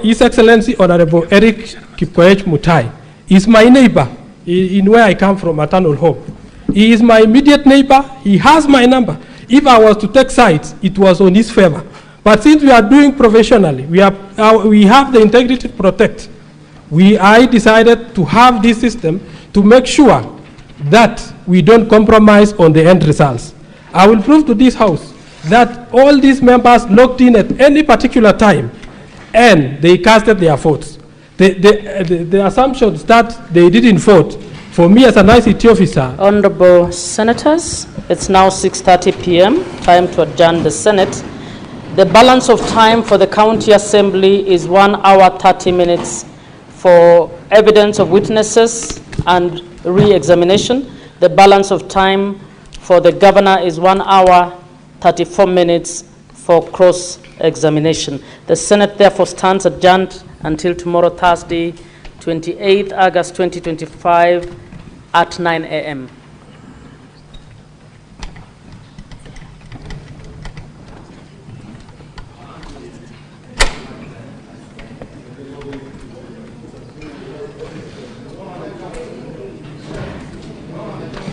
His Excellency Honorable Eric Kipkoech Mutahi is my neighbor in where I come from, maternal home. He is my immediate neighbor. He has my number. If I was to take sides, it was on his favor. But since we are doing professionally, we have the integrity to protect. I decided to have this system to make sure that we don't compromise on the end results. I will prove to this House that all these members logged in at any particular time and they casted their votes. The assumptions that they didn't vote, for me as an ICT officer. Honorable Senators, it's now 6:30 p.m., time to adjourn the Senate. The balance of time for the County Assembly is 1 hour 30 minutes for evidence of witnesses and re-examination. The balance of time for the Governor is 1 hour 34 minutes for cross-examination. The Senate therefore stands adjourned until tomorrow, Thursday, 28th August 2025 at 9 a.m.